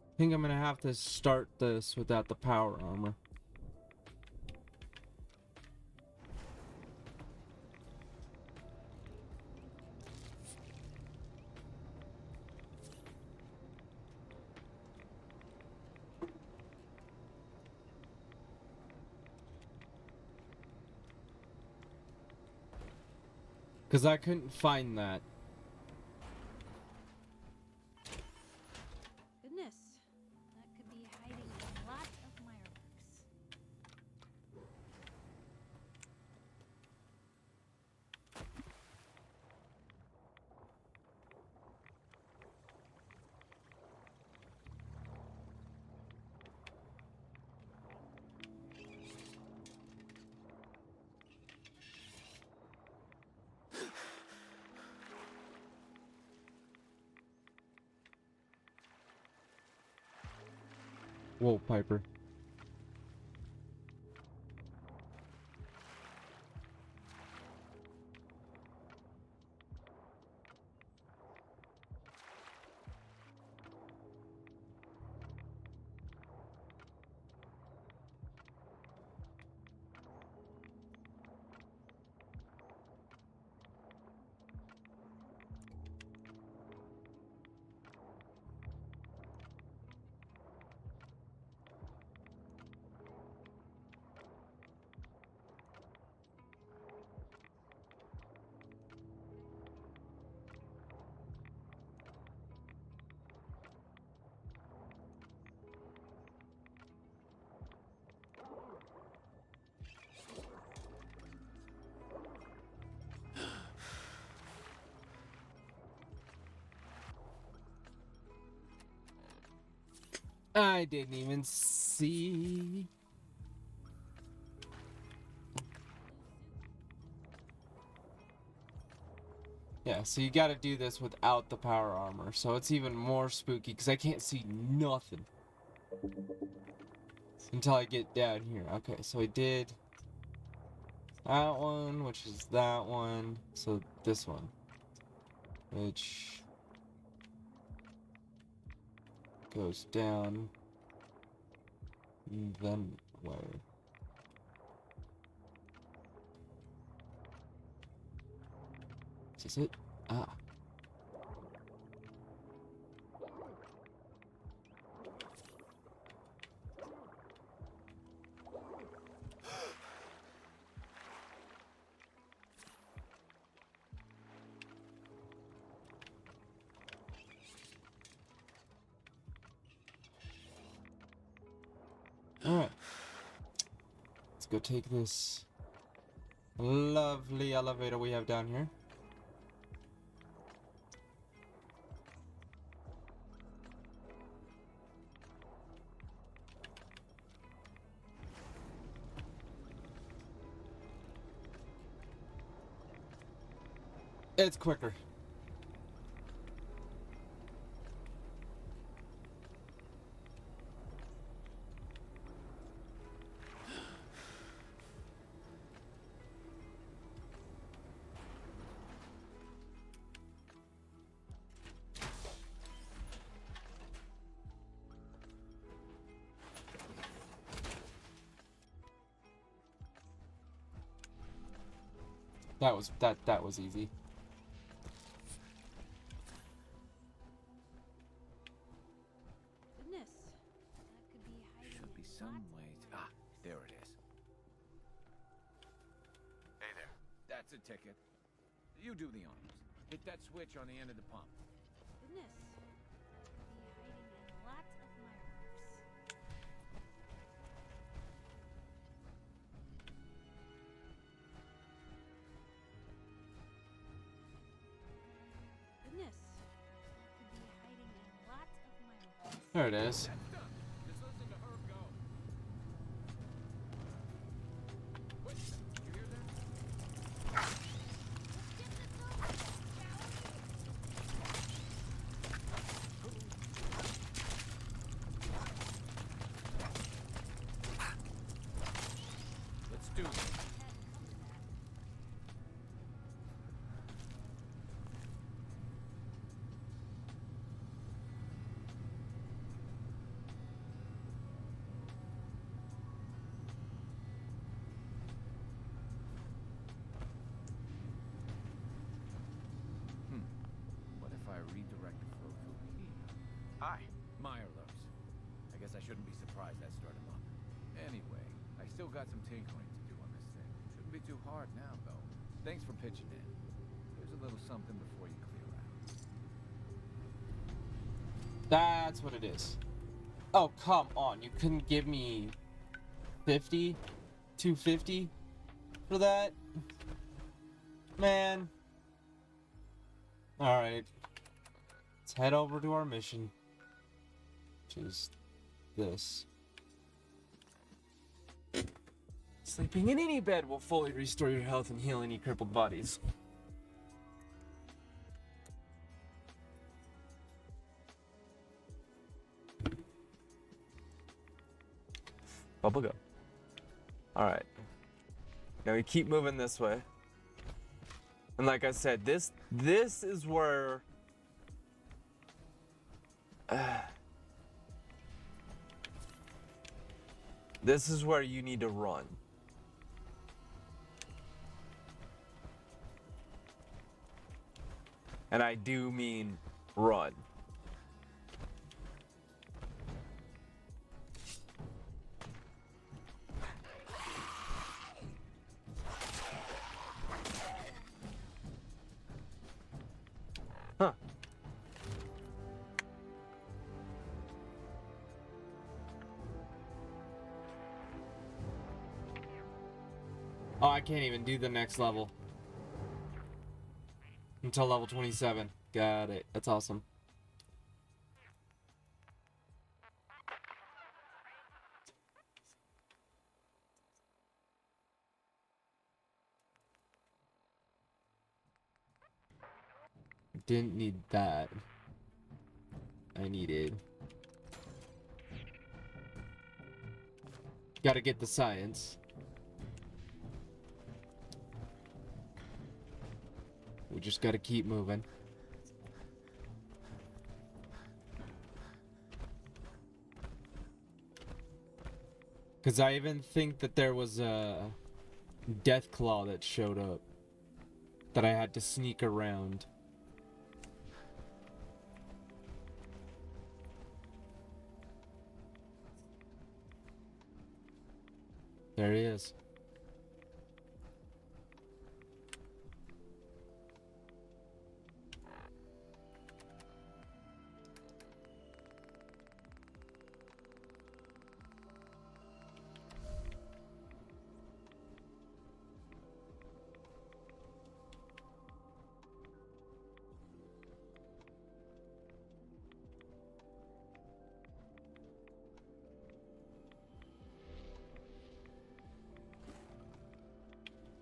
I think I'm gonna have to start this without the power armor. Because I couldn't find that. Goodness, that could be hiding a lot of fireworks. Whoa, Piper. I didn't even see. Yeah, so you gotta do this without the power armor, so it's even more spooky because I can't see nothing until I get down here. Okay, so I did that one, which is that one, so this one, which goes down, then where? Is this it? Ah. Alright. Let's go take this lovely elevator we have down here. It's quicker. That was easy. Goodness. That could be hiding. Should be some ways. Ah, there it is. Hey there. That's a ticket. You do the honors. Hit that switch on the end of the pump. Goodness. That could be hiding in lots of mirrors. Goodness. That could be hiding in lots of mirrors. There it is. That's done. Just listen to her go. Wait, you hear that? Let's do this. What if I redirect the flow through here? Hi. Meyer loves. I guess I shouldn't be surprised that started him up. Anyway, I still got some tinkering to do on this thing. Shouldn't be too hard now, though. Thanks for pitching in. Here's a little something before you clear out. That's what it is. Oh, come on. You couldn't give me 50? 250 for that? Man. Alright. Let's head over to our mission. Which is this. Sleeping in any bed will fully restore your health and heal any crippled bodies. Bubblegum. Alright. Now we keep moving this way. And like I said, this is where this is where you need to run. And I do mean run. Huh. Oh, I can't even do the next level until level 27. Got it. That's awesome. Didn't need that. I needed. Gotta get the science. We just gotta keep moving. Cause I even think that there was a death claw that showed up that I had to sneak around. There he is.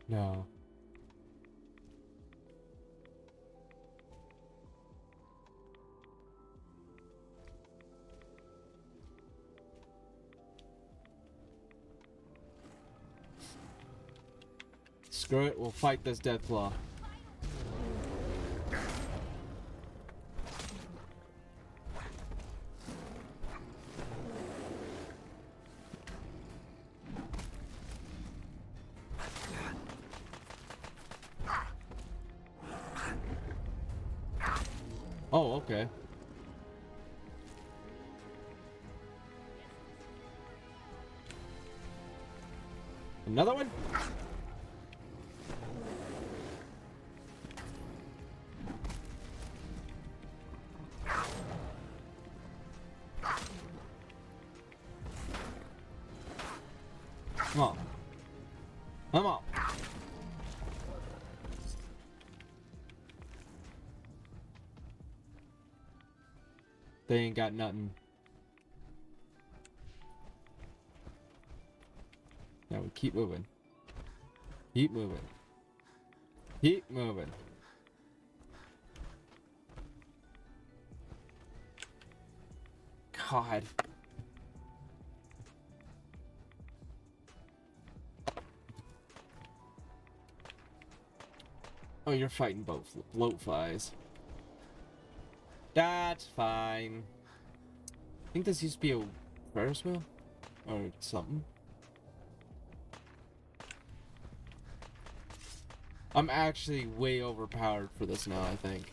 No. Screw it, we'll fight this Deathclaw. Oh, okay. Another one? Come on. Come on. They ain't got nothing. Now we keep moving. Keep moving. Keep moving. God. Oh, you're fighting both bloatflies. That's fine. I think this used to be a Ferris wheel? Or something. I'm actually way overpowered for this now, I think.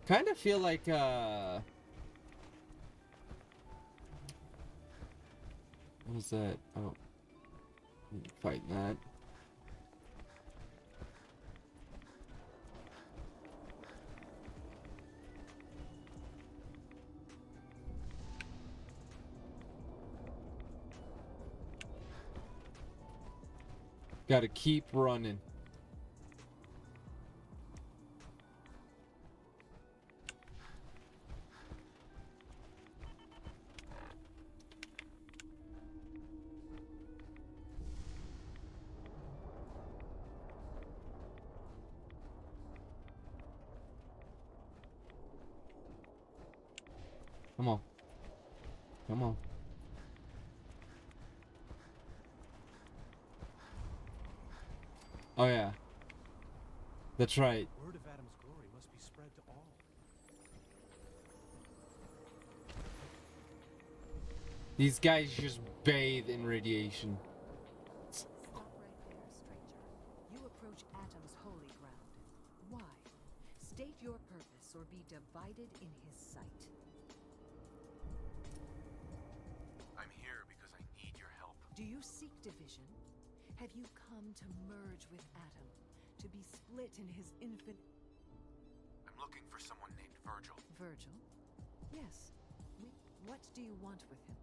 Kind of feel like, what was that? Oh. Fighting that. Gotta keep running. Come on. Come on. Oh yeah. That's right. Word of Adam's glory must be spread to all. These guys just bathe in radiation. Stop right there, stranger. You approach Atom's holy ground. Why? State your purpose or be divided in his sight. I'm here because I need your help. Do you seek division? Have you come to merge with Atom? To be split in his infinite... I'm looking for someone named Virgil. Virgil? Yes. What do you want with him?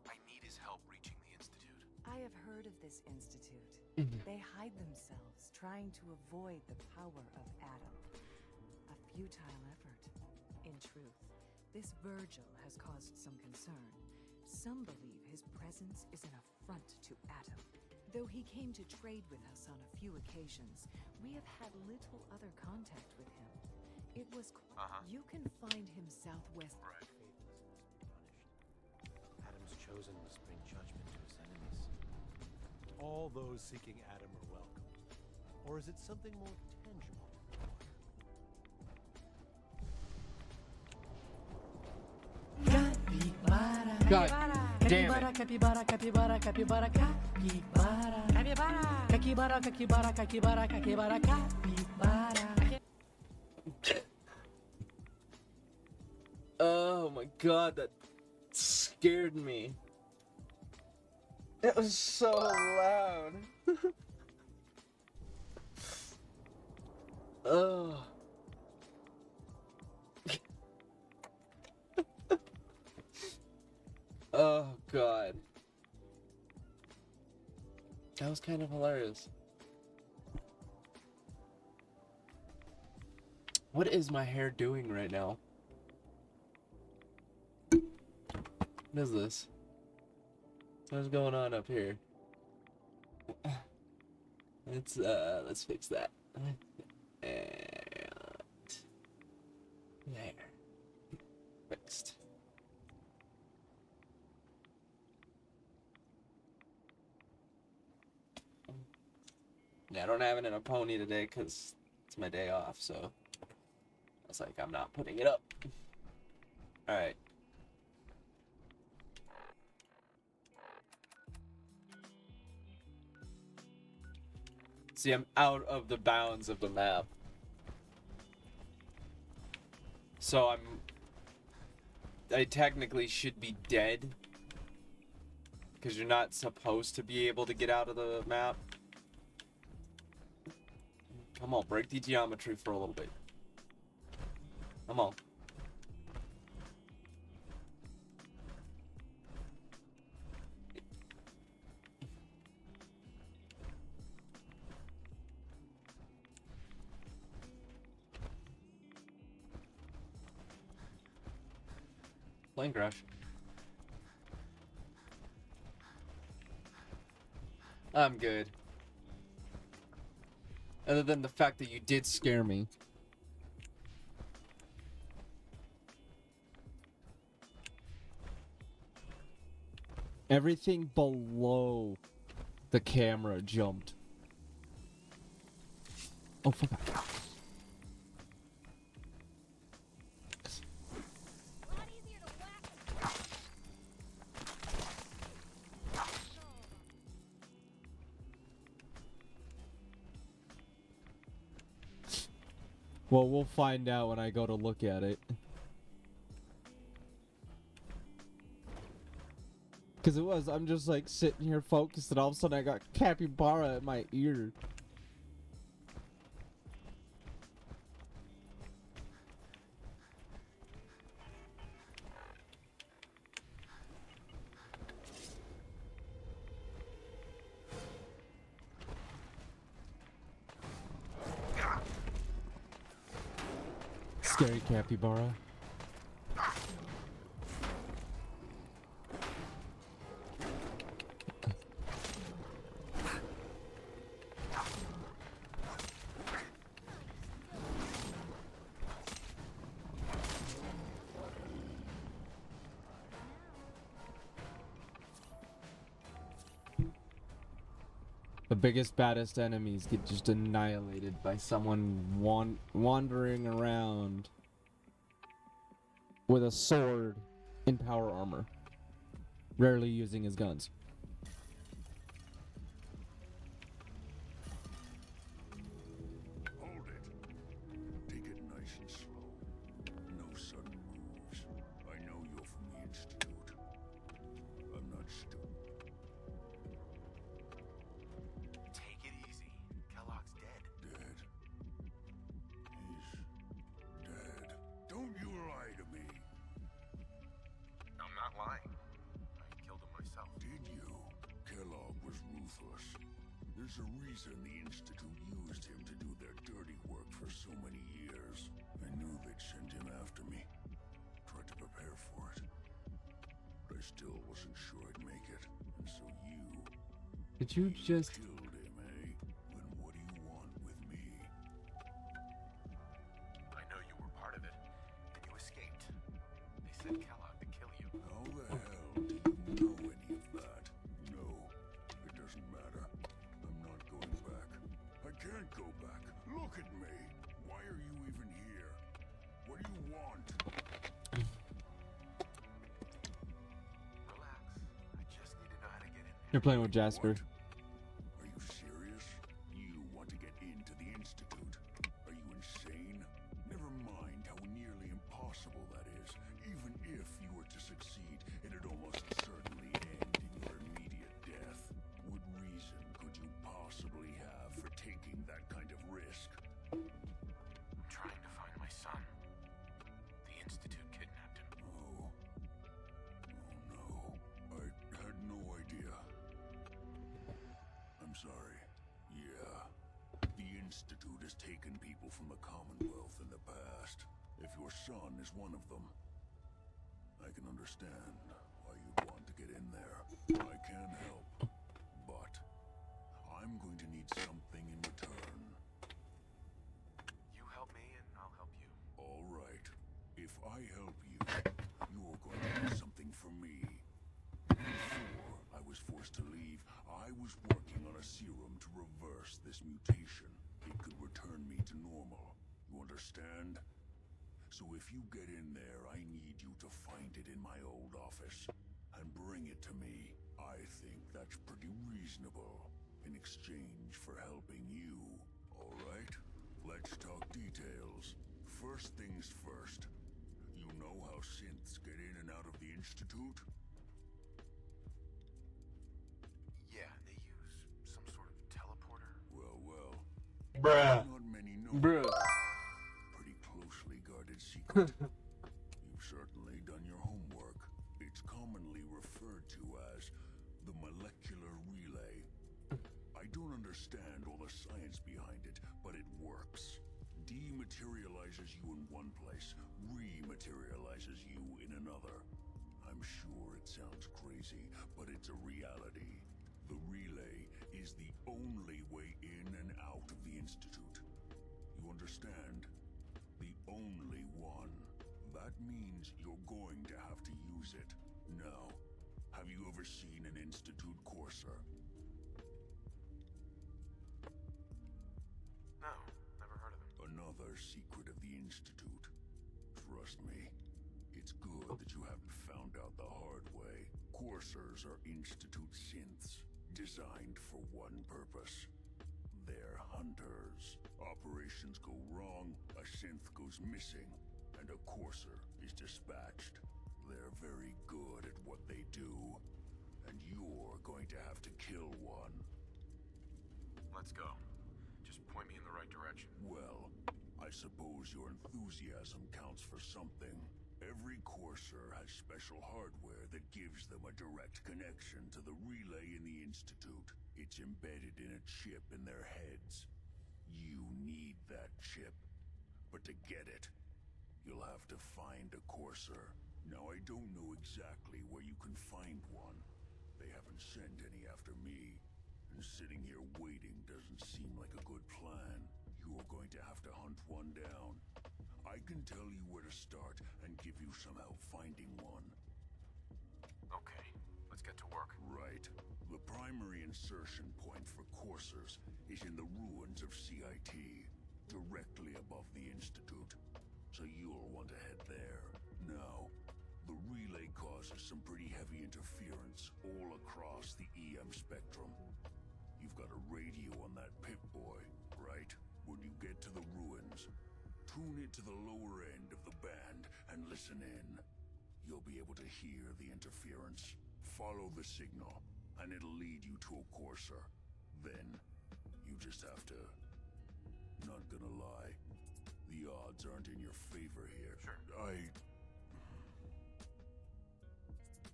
I need his help reaching the Institute. I have heard of this institute. They hide themselves, trying to avoid the power of Atom. A futile effort. In truth, this Virgil has caused some concern. Some believe his presence is an affront to Atom. Though he came to trade with us on a few occasions, we have had little other contact with him. It was... You can find him southwest... Right. Adam's chosen must bring judgment to his enemies. All those seeking Adam are welcome. Or is it something more tangible? God damn it. Capybara, capybara, capybara, capybara. Capybara, capybara, capybara, capybara, capybara. Oh my god, that scared me. It was so loud. Oh. Oh god. That was kind of hilarious. What is my hair doing right now? What is this? What's going on up here? Let's fix that. And there. Fixed. Yeah, I don't have it in a pony today because it's my day off, so I was like, I'm not putting it up. Alright. See, I'm out of the bounds of the map. So I technically should be dead. Because you're not supposed to be able to get out of the map. Come on, break the geometry for a little bit. Come on. Plane crash. I'm good. Other than the fact that you did scare me. Everything below the camera jumped. Oh, fuck. Well, we'll find out when I go to look at it. Because I'm just like sitting here focused and all of a sudden I got capybara at my ear. Scary capybara. The biggest, baddest enemies get just annihilated by someone wandering around with a sword in power armor, rarely using his guns. Hold it. Take it nice and slow. No sudden moves. I know you're from the Institute. I'm not stupid. Take it easy. Kellogg's dead. Dead. He's dead. Don't you lie to me. I'm not lying. I killed him myself. Did you? Kellogg was ruthless. There's a reason the Institute used him to do their dirty work for so many years. I knew they'd send him after me. Tried to prepare for it. But I still wasn't sure I'd make it. And so you... Did you just... killed him, eh? Then what do you want with me? I know you were part of it, and you escaped. They sent Kellogg to kill you. How the hell do you know any of that? No, it doesn't matter. I'm not going back. I can't go back. Look at me. Why are you even here? What do you want? Relax. I just need to know how to get in there. You're playing with Jasper. Are you serious? You want to get into the Institute? Are you insane? Never mind how nearly impossible that is. Even if you were to succeed, it'd almost certainly end in your immediate death. What reason could you possibly have for taking that kind of risk? I'm trying to find my son. The Institute kidnapped him. Oh. Oh no. I had no idea. Institute has taken people from the Commonwealth in the past. If your son is one of them, I can understand why you'd want to get in there. I can help, but I'm going to need something in return. You help me and I'll help you. All right. If I help you, you're going to do something for me. Before I was forced to leave, I was working on a serum to reverse this mutation. It could return me to normal. You understand? So if you get in there, I need you to find it in my old office and bring it to me. I think that's pretty reasonable in exchange for helping you. All right? Let's talk details. First things first. You know how synths get in and out of the Institute? Yeah, they use some sort of teleporter. Well. Bruh. Not many know. Bruh. Pretty closely guarded secret. You've certainly done your homework. It's commonly referred to as the molecular relay. I don't understand all the science behind it, but it works. Dematerializes you in one place, rematerializes you in another. I'm sure it sounds crazy, but it's a reality. The relay is the only way in and out of the Institute. You understand? The only one. That means you're going to have to use it. Now, have you ever seen an Institute courser? No, never heard of them. Another secret of the Institute. Trust me, it's good that you haven't found out the hard way. Coursers are Institute synths, designed for one purpose. They're hunters. Operations go wrong, a synth goes missing, and a courser is dispatched. They're very good at what they do, and you're going to have to kill one. Let's go. Just point me in the right direction. Well, I suppose your enthusiasm counts for something. Every courser has special hardware that gives them a direct connection to the relay in the Institute. It's embedded in a chip in their heads. You need that chip. But to get it, you'll have to find a courser. Now, I don't know exactly where you can find one. They haven't sent any after me. And sitting here waiting doesn't seem like a good plan. You're going to have to hunt one down. I can tell you where to start and give you some help finding one. Okay, let's get to work. Right. The primary insertion point for coursers is in the ruins of CIT, directly above the Institute. So you'll want to head there. Now, the relay causes some pretty heavy interference all across the EM spectrum. You've got a radio on that Pip-Boy, right? When you get to the ruins, tune it to the lower end of the band and listen in. You'll be able to hear the interference. Follow the signal, and it'll lead you to a courser. Then, you just have to... Not gonna lie, the odds aren't in your favor here. Sure.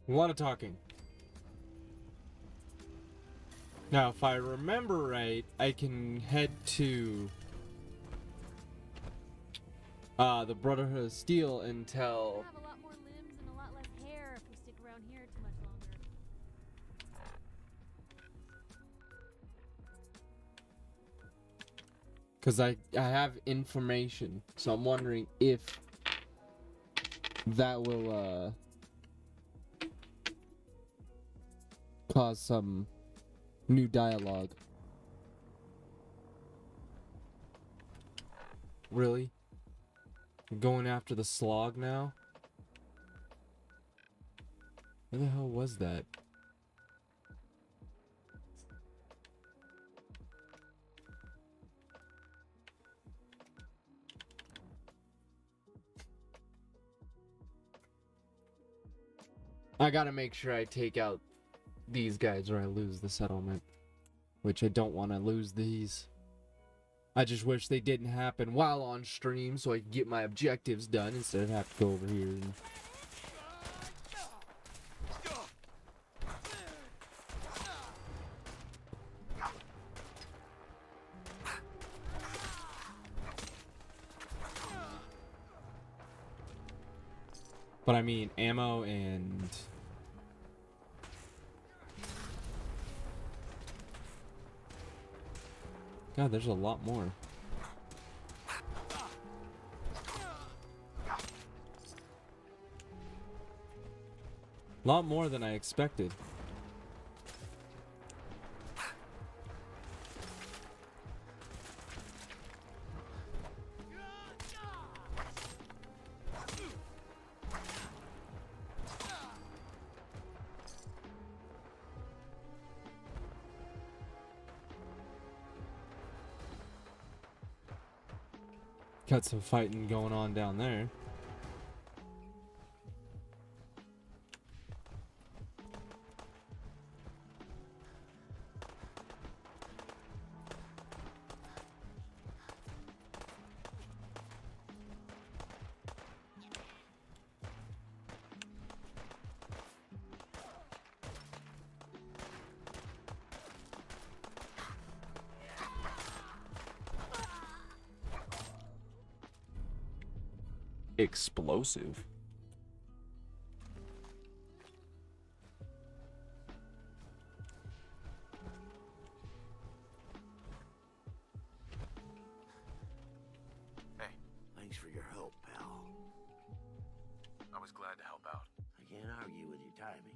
A lot of talking. Now, if I remember right, I can head to the Brotherhood of Steel until... We'll have a lot more limbs and a lot less hair if we stick around here too much longer. Because I have information, so I'm wondering if that will cause some new dialogue. Really? Going after the slog now? Where the hell was that? I gotta make sure I take out these guys or I lose the settlement. Which I don't want to lose these. I just wish they didn't happen while on stream so I could get my objectives done instead of have to go over here and... But I mean ammo and... God, there's a lot more. A lot more than I expected. Got some fighting going on down there. Explosive. Hey, Thanks for your help, pal. I was glad to help out. I can't argue with your timing.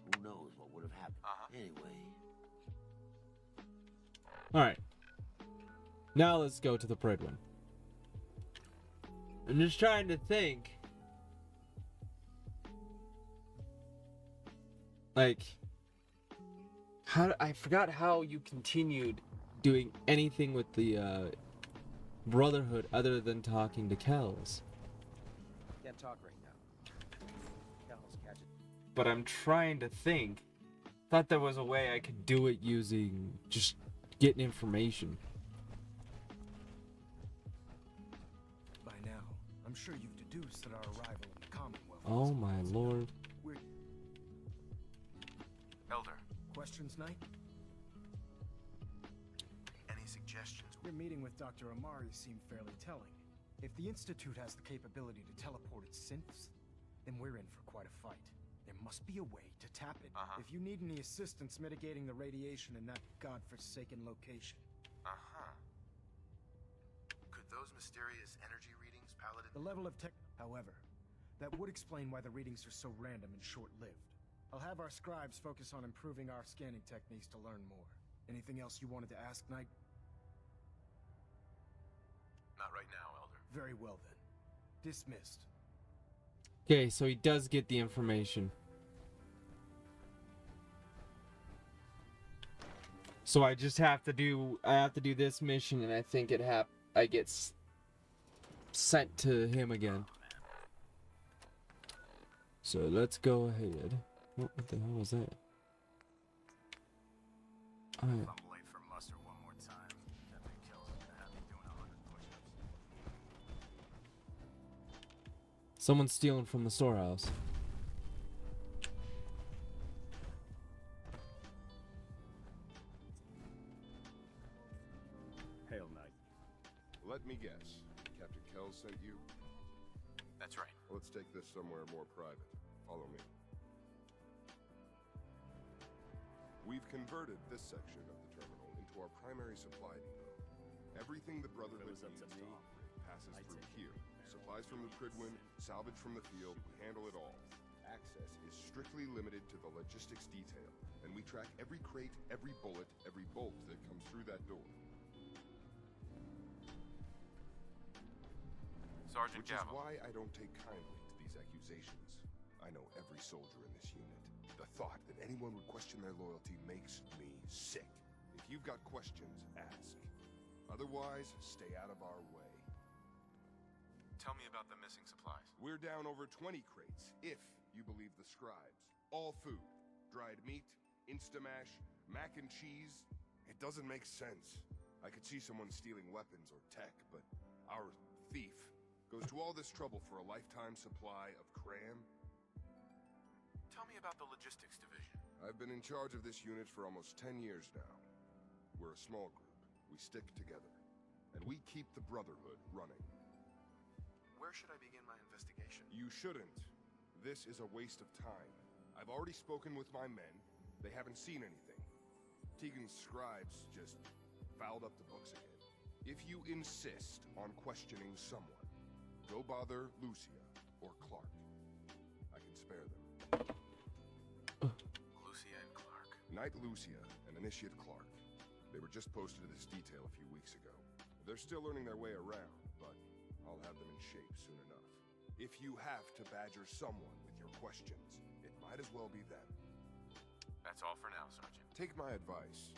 Who knows what would have happened? Anyway. Alright. Now let's go to the Parade one. I'm just trying to think. Like, I forgot how you continued doing anything with the Brotherhood other than talking to Kells. Can't talk right now. Kells, catch it. But I'm trying to think. Thought there was a way I could do it using just getting information. By now, I'm sure you've deduced that our arrival in the Commonwealth. Oh my lord. Elder. Questions, Knight? Any suggestions? Your meeting with Dr. Amari seemed fairly telling. If the Institute has the capability to teleport its synths, then we're in for quite a fight. There must be a way to tap it. If you need any assistance mitigating the radiation in that godforsaken location. Could those mysterious energy readings, Paladin? The level of tech... However, that would explain why the readings are so random and short-lived. I'll have our scribes focus on improving our scanning techniques to learn more. Anything else you wanted to ask, Knight? Not right now, Elder. Very well, then. Dismissed. Okay, so he does get the information. So I just have to do this mission, and I think I get sent to him again. So let's go ahead. What the hell was that? I'm late for muster one more time. That big Kells is gonna have me doing 100 push-ups. Someone's stealing from the storehouse. Hail, Knight. Let me guess. Captain Kells sent you? That's right. Let's take this somewhere more private. Follow me. We've converted this section of the terminal into our primary supply depot. Everything the Brotherhood needs to operate passes through here. Supplies from the Cridwin, salvage from the field, we handle it all. Access is strictly limited to the logistics detail, and we track every crate, every bullet, every bolt that comes through that door. Sergeant Which is Gavel. why I don't take kindly to these accusations. I know every soldier in this unit. The thought that anyone would question their loyalty makes me sick. If you've got questions, ask. Otherwise, stay out of our way. Tell me about the missing supplies. We're down over 20 crates, if you believe the scribes. All food. Dried meat, Instamash, mac and cheese. It doesn't make sense. I could see someone stealing weapons or tech, but our thief goes to all this trouble for a lifetime supply of cram. Tell me about the logistics division. I've been in charge of this unit for almost 10 years now. We're a small group. We stick together. And we keep the Brotherhood running. Where should I begin my investigation? You shouldn't. This is a waste of time. I've already spoken with my men. They haven't seen anything. Tegan's scribes just fouled up the books again. If you insist on questioning someone, go bother Lucia or Clark. I can spare them. Lucia and Clark. Knight Lucia and Initiate Clark. They were just posted to this detail a few weeks ago. They're still learning their way around, but I'll have them in shape soon enough. If you have to badger someone with your questions, it might as well be them. That's all for now, Sergeant. Take my advice.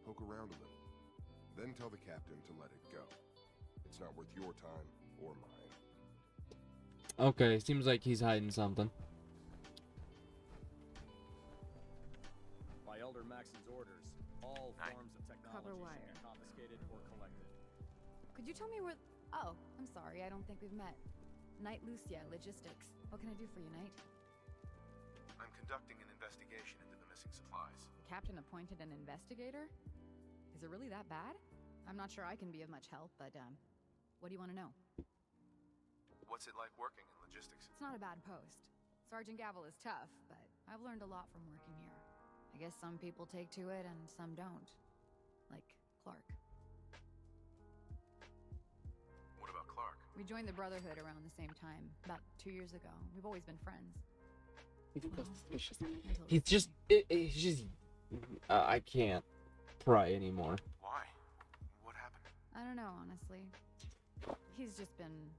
Poke around a little. Then tell the captain to let it go. It's not worth your time or mine. Okay, seems like he's hiding something. By Elder Maxon's orders, all forms of technology should be confiscated or collected. Could you tell me where... Oh, I'm sorry, I don't think we've met. Knight Lucia, Logistics. What can I do for you, Knight? I'm conducting an investigation into the missing supplies. The captain appointed an investigator? Is it really that bad? I'm not sure I can be of much help, but, what do you want to know? What's it like working in logistics? It's not a bad post. Sergeant Gavel is tough, but I've learned a lot from working here. I guess some people take to it and some don't. Like Clark. What about Clark? We joined the Brotherhood around the same time, about 2 years ago. We've always been friends. He's just, it's just, I can't pry anymore. Why? What happened? I don't know, honestly. He's just been...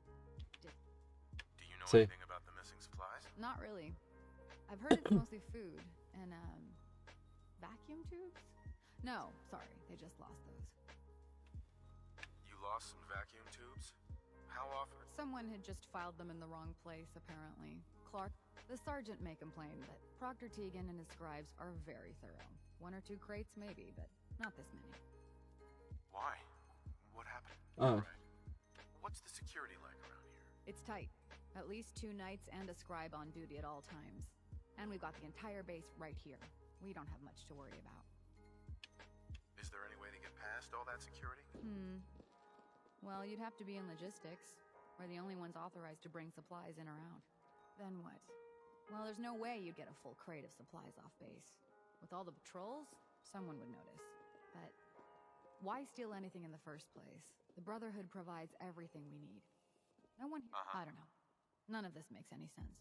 Do you know anything about the missing supplies? Not really. I've heard it's mostly food and, vacuum tubes? No, sorry, they just lost those. You lost some vacuum tubes? How often? Someone had just filed them in the wrong place, apparently. Clark, the sergeant may complain, but Proctor Tegan and his scribes are very thorough. 1 or 2 crates, maybe, but not this many. Why? What happened? Oh. Right. What's the security like around here? It's tight. At least 2 knights and a scribe on duty at all times. And we've got the entire base right here. We don't have much to worry about. Is there any way to get past all that security? Well, you'd have to be in logistics. We're the only ones authorized to bring supplies in or out. Then what? Well, there's no way you'd get a full crate of supplies off base. With all the patrols, someone would notice. But why steal anything in the first place? The Brotherhood provides everything we need. No one... I don't know. None of this makes any sense.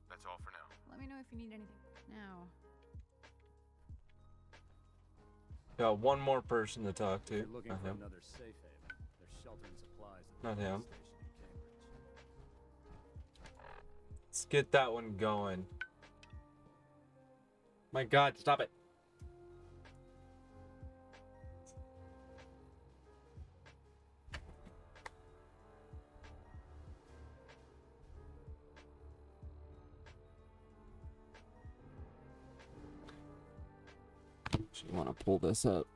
That's all for now. Let me know if you need anything. Now. Got one more person to talk to. You're looking Not for him. another safe haven. There's shelter and supplies at the Not police him. station in Cambridge. Let's get that one going. My God, stop it. You want to pull this up.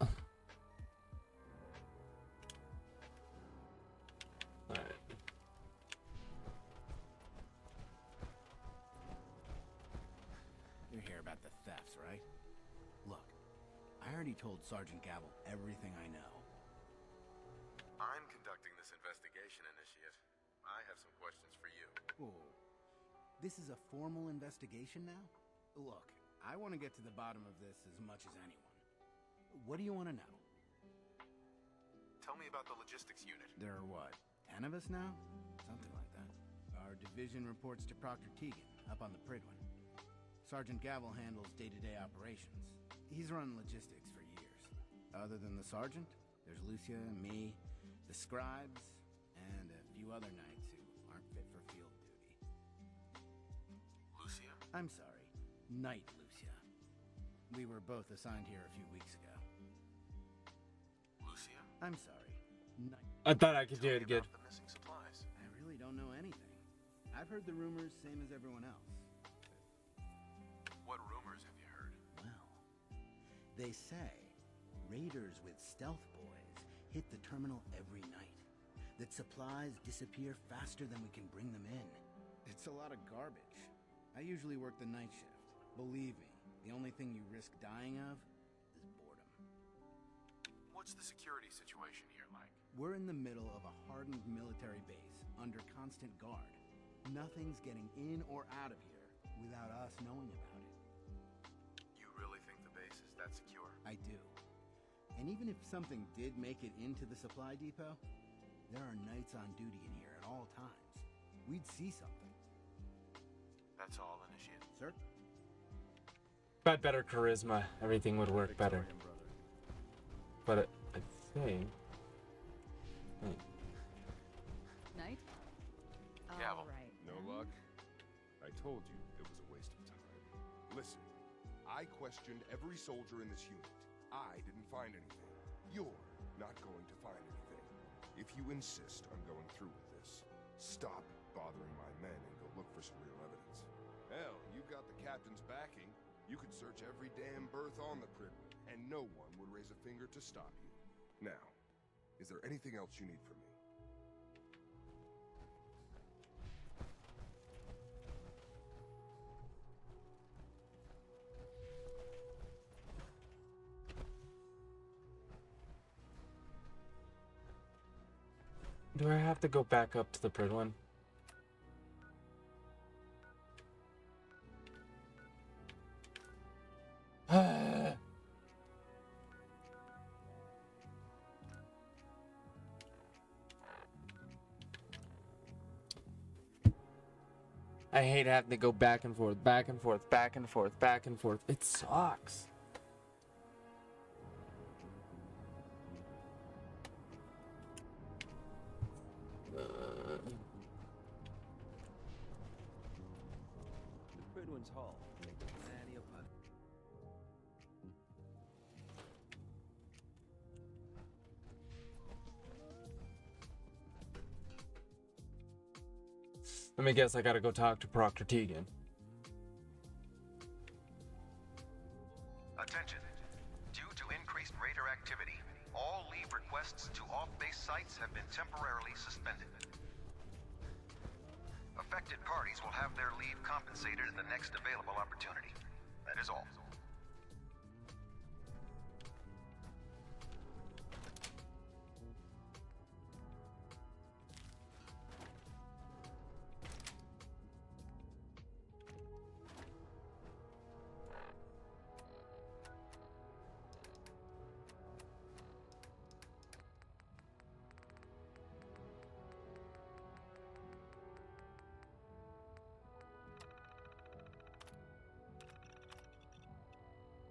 Alright. You hear about the thefts, right? Look, I already told Sergeant Gavel everything I know. I'm conducting this investigation, Initiate. I have some questions for you. Whoa. This is a formal investigation now? Look, I want to get to the bottom of this as much as anyone. What do you want to know? Tell me about the logistics unit. There are what, 10 of us now? Something like that. Our division reports to Proctor Tegan, up on the Pridwin. Sergeant Gavel handles day-to-day operations. He's run logistics for years. Other than the sergeant, there's Lucia, me, the scribes, and a few other knights who aren't fit for field duty. Lucia? I'm sorry, Knight Lucia. We were both assigned here a few weeks ago. Lucia? I'm sorry, Knight. I thought I could do it again. The missing supplies. I really don't know anything. I've heard the rumors, same as everyone else. What rumors have you heard? Well, they say raiders with stealth boys hit the terminal every night. That supplies disappear faster than we can bring them in. It's a lot of garbage. I usually work the night shift. Believe me, the only thing you risk dying of is boredom. What's the security situation here like? We're in the middle of a hardened military base, under constant guard. Nothing's getting in or out of here without us knowing about it. You really think the base is that secure? I do. And even if something did make it into the supply depot, there are knights on duty in here at all times. We'd see something. That's all, Initiate. Sir? If I had better charisma, everything would work better. But I think... Knight? Gavel. All right. No luck? I told you it was a waste of time. Listen, I questioned every soldier in this unit. I didn't find anything. You're not going to find anything. If you insist on going through with this, stop bothering my men and go look for some real evidence. Hell, you've got the captain's backing. You could search every damn berth on the Pridwood, and no one would raise a finger to stop you. Now, is there anything else you need from me? Do I have to go back up to the Pridwood? I hate having to go back and forth, back and forth, back and forth, back and forth. It sucks. The Pridwood's hull. Plenty of money. Let me guess, I gotta go talk to Proctor Tegan. Attention. Due to increased raider activity, all leave requests to off-base sites have been temporarily suspended. Affected parties will have their leave compensated at the next available opportunity. That is all.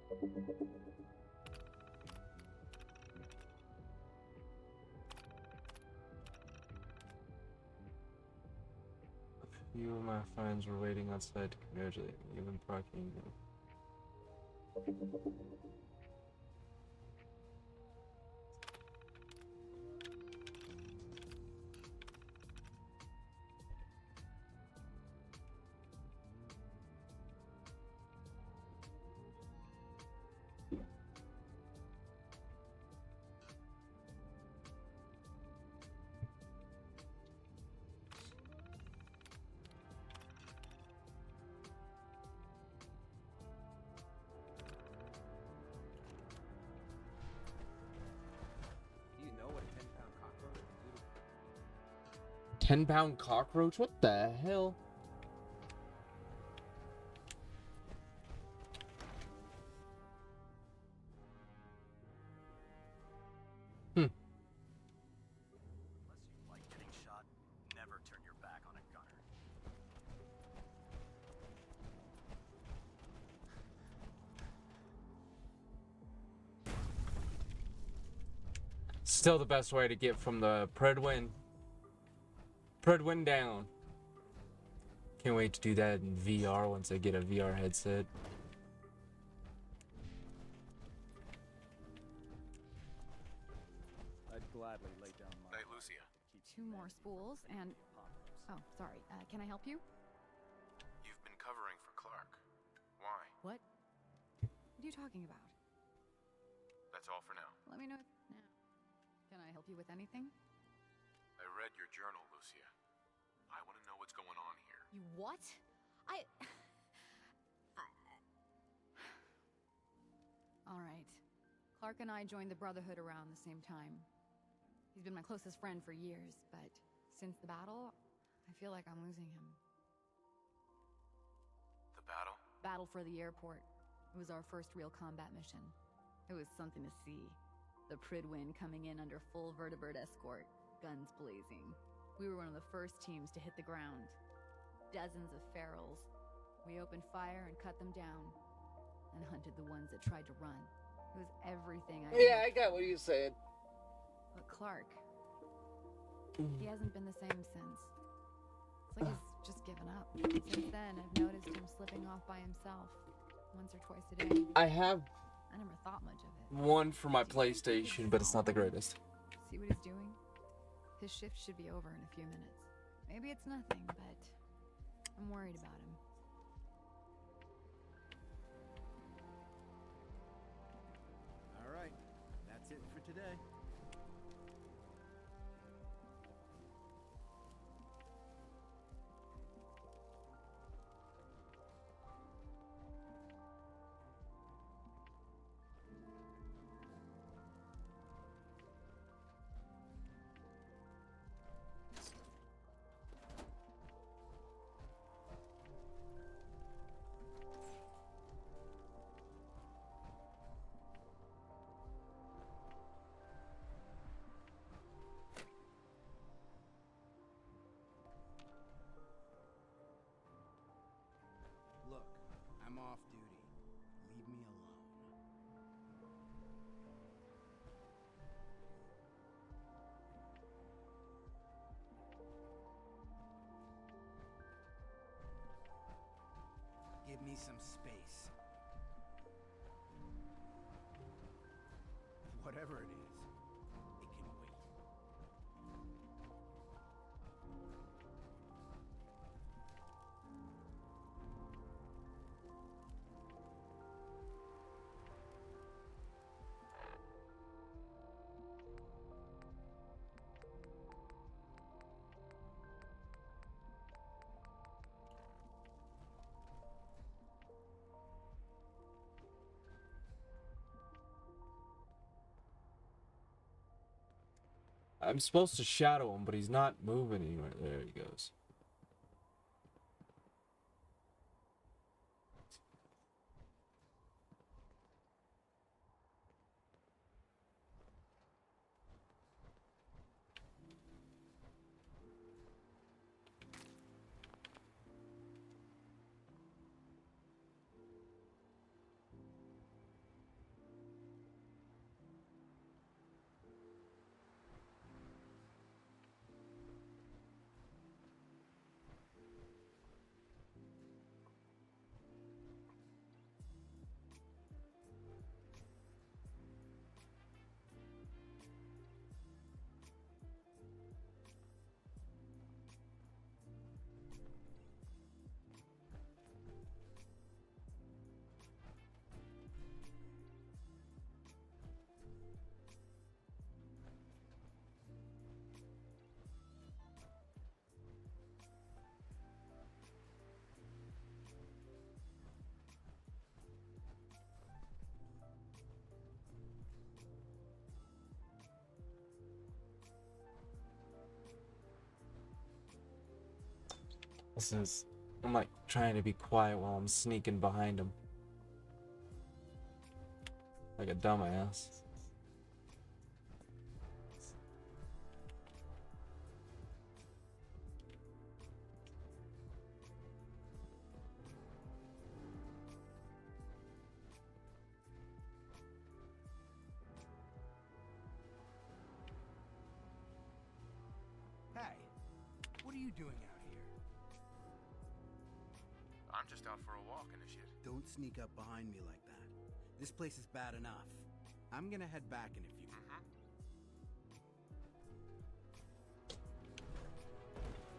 A few of my friends were waiting outside to congratulate me, even parking. Do you know what a 10-pound cockroach would do? 10-pound cockroach? What the hell? Unless you like getting shot, never turn your back on a gunner. Still the best way to get from the Pridwood down. Can't wait to do that in VR once I get a VR headset. I'd gladly lay down my... Hey, Lucia. 2 more spools and... Oh, sorry. Can I help you? You've been covering for Clark. Why? What? What are you talking about? That's all for now. Let me know now. Can I help you with anything? I read your journal, Lucia. I want to know what's going on here. You what? All right. Clark and I joined the Brotherhood around the same time. He's been my closest friend for years, but since the battle, I feel like I'm losing him. Battle for the airport. It was our first real combat mission. It was something to see. The Pridwin coming in under full vertebrate escort, guns blazing. We were one of the first teams to hit the ground. Dozens of ferals. We opened fire and cut them down, and hunted the ones that tried to run. It was everything I Yeah, I got what you said. But Clark, he hasn't been the same since. It's like he's just given up. Since then, I've noticed him slipping off by himself, once or twice a day. I have I never thought much of it. one for my PlayStation, but it's not the greatest. See what he's doing? His shift should be over in a few minutes. Maybe it's nothing, but I'm worried about him. All right, that's it for today. Look, I'm off duty. Leave me alone. Give me some space. Whatever it is, it can wait. I'm supposed to shadow him, but he's not moving anywhere. There he goes. I'm like trying to be quiet while I'm sneaking behind him. Like a dumbass. Hey, what are you doing out here? I'm just out for a walk, Initiate. Don't sneak up behind me like that. This place is bad enough. I'm gonna head back in a few.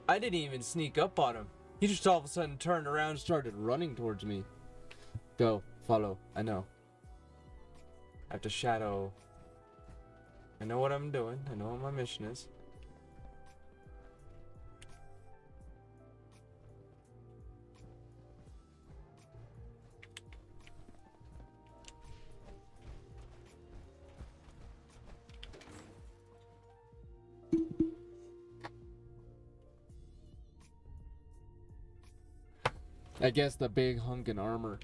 I didn't even sneak up on him. He just all of a sudden turned around and started running towards me. Go, follow. I know. I have to shadow. I know what I'm doing. I know what my mission is. I guess the big hunkin' armor.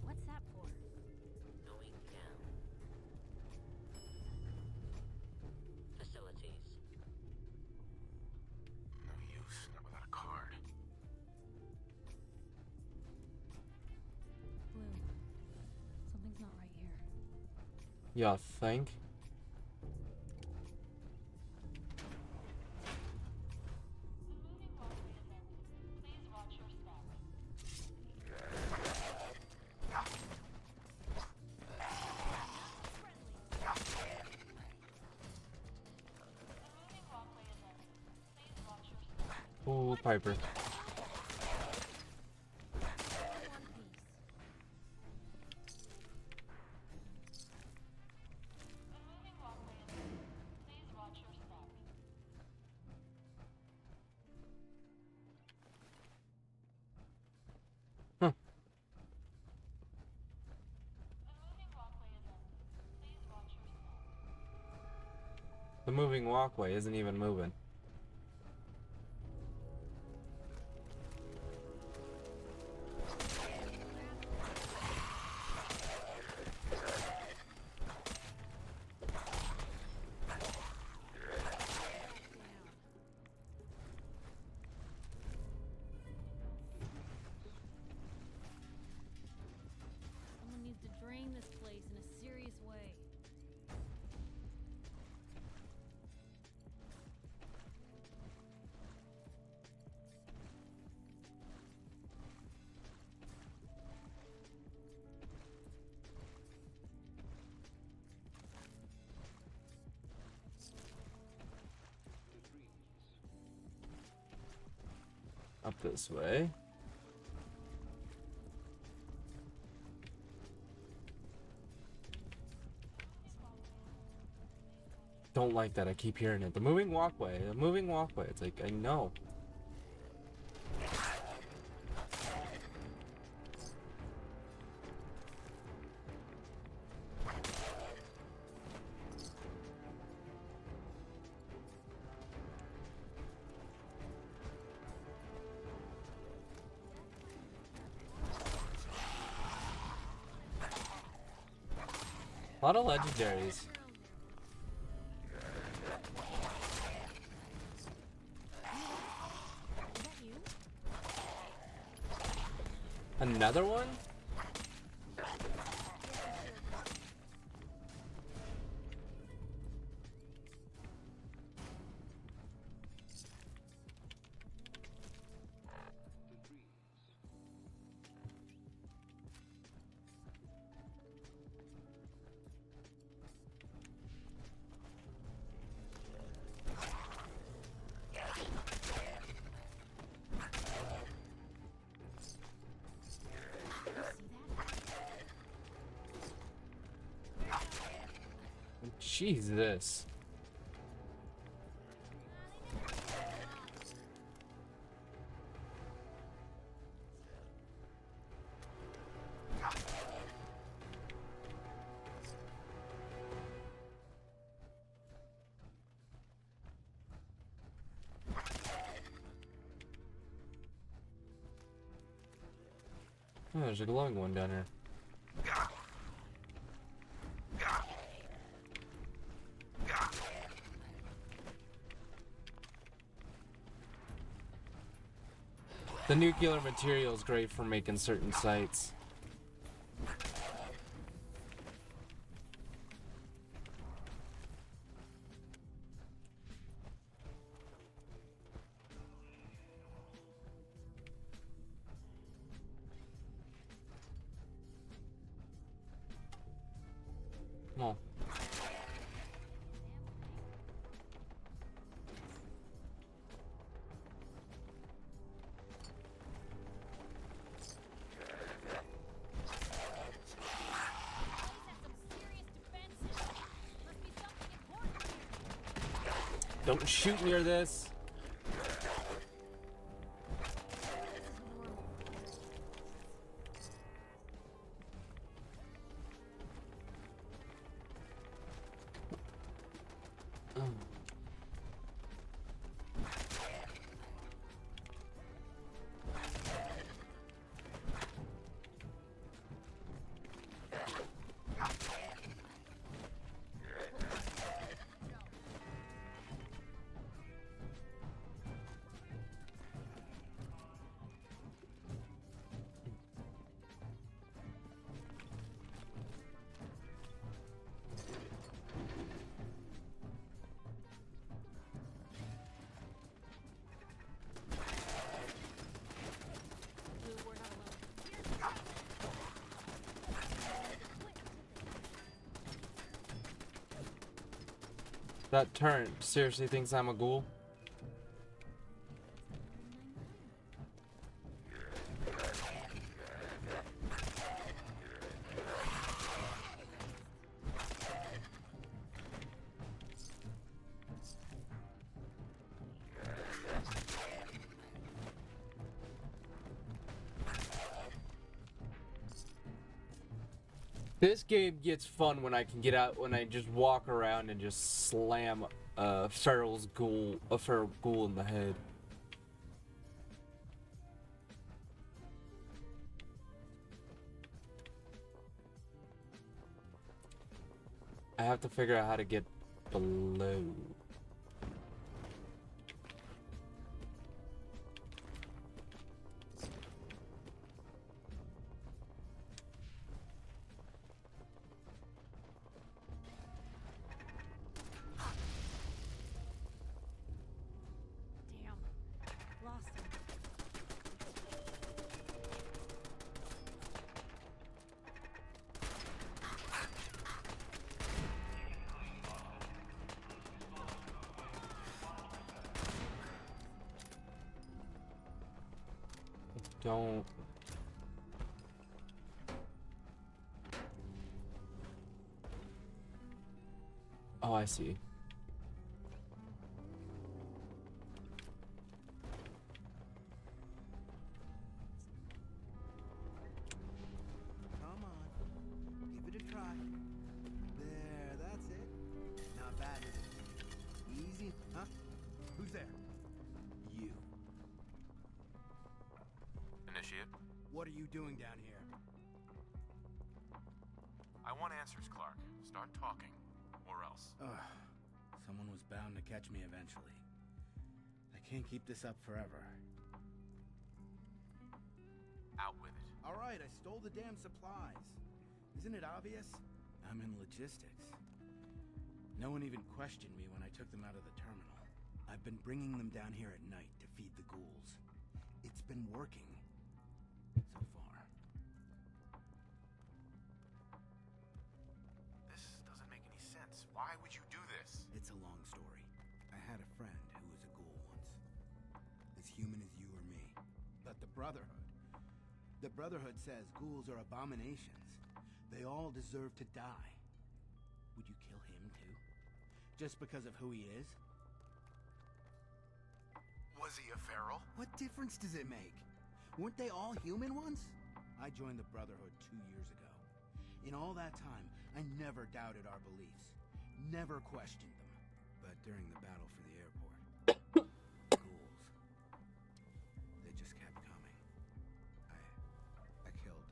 What's that for? Going down. Facilities. No use, not without a card. Blue. Something's not right here. You think? Ooh, Piper. Huh. The moving walkway isn't even moving. Someone needs to drain this place in a serious way. Up this way. Don't like that. I keep hearing it. The moving walkway. The moving walkway. It's like, I know. A lot of legendaries. Another one? Jesus. Oh, there's a glowing one down here. The nuclear material is great for making certain sites. Come on. Don't shoot near this. That turret seriously thinks I'm a ghoul? This game gets fun when I can get out, when I just walk around and just slam a feral ghoul in the head. I have to figure out how to get below. Damn. Lost him. Don't. Oh, I see. Come on. Give it a try. There, that's it. Not bad, is it? Easy, huh? Who's there? You. Initiate. What are you doing down here? I want answers, Clark. Start talking, or else. Someone was bound to catch me eventually. I can't keep this up forever. Out with it. All right, I stole the damn supplies. Isn't it obvious? I'm in logistics. No one even questioned me when I took them out of the terminal. I've been bringing them down here at night to feed the ghouls. It's been working. So far. This doesn't make any sense. Why would you do this? It's a long story. I had a friend who was a ghoul once. As human as you or me. But the Brotherhood. The Brotherhood says ghouls are abominations. They all deserve to die. Would you kill him too? Just because of who he is? Was he a feral? What difference does it make? Weren't they all human once? I joined the Brotherhood 2 years ago. In all that time, I never doubted our beliefs. Never questioned them. But during the battle for the airport, ghouls, they just kept coming. I killed,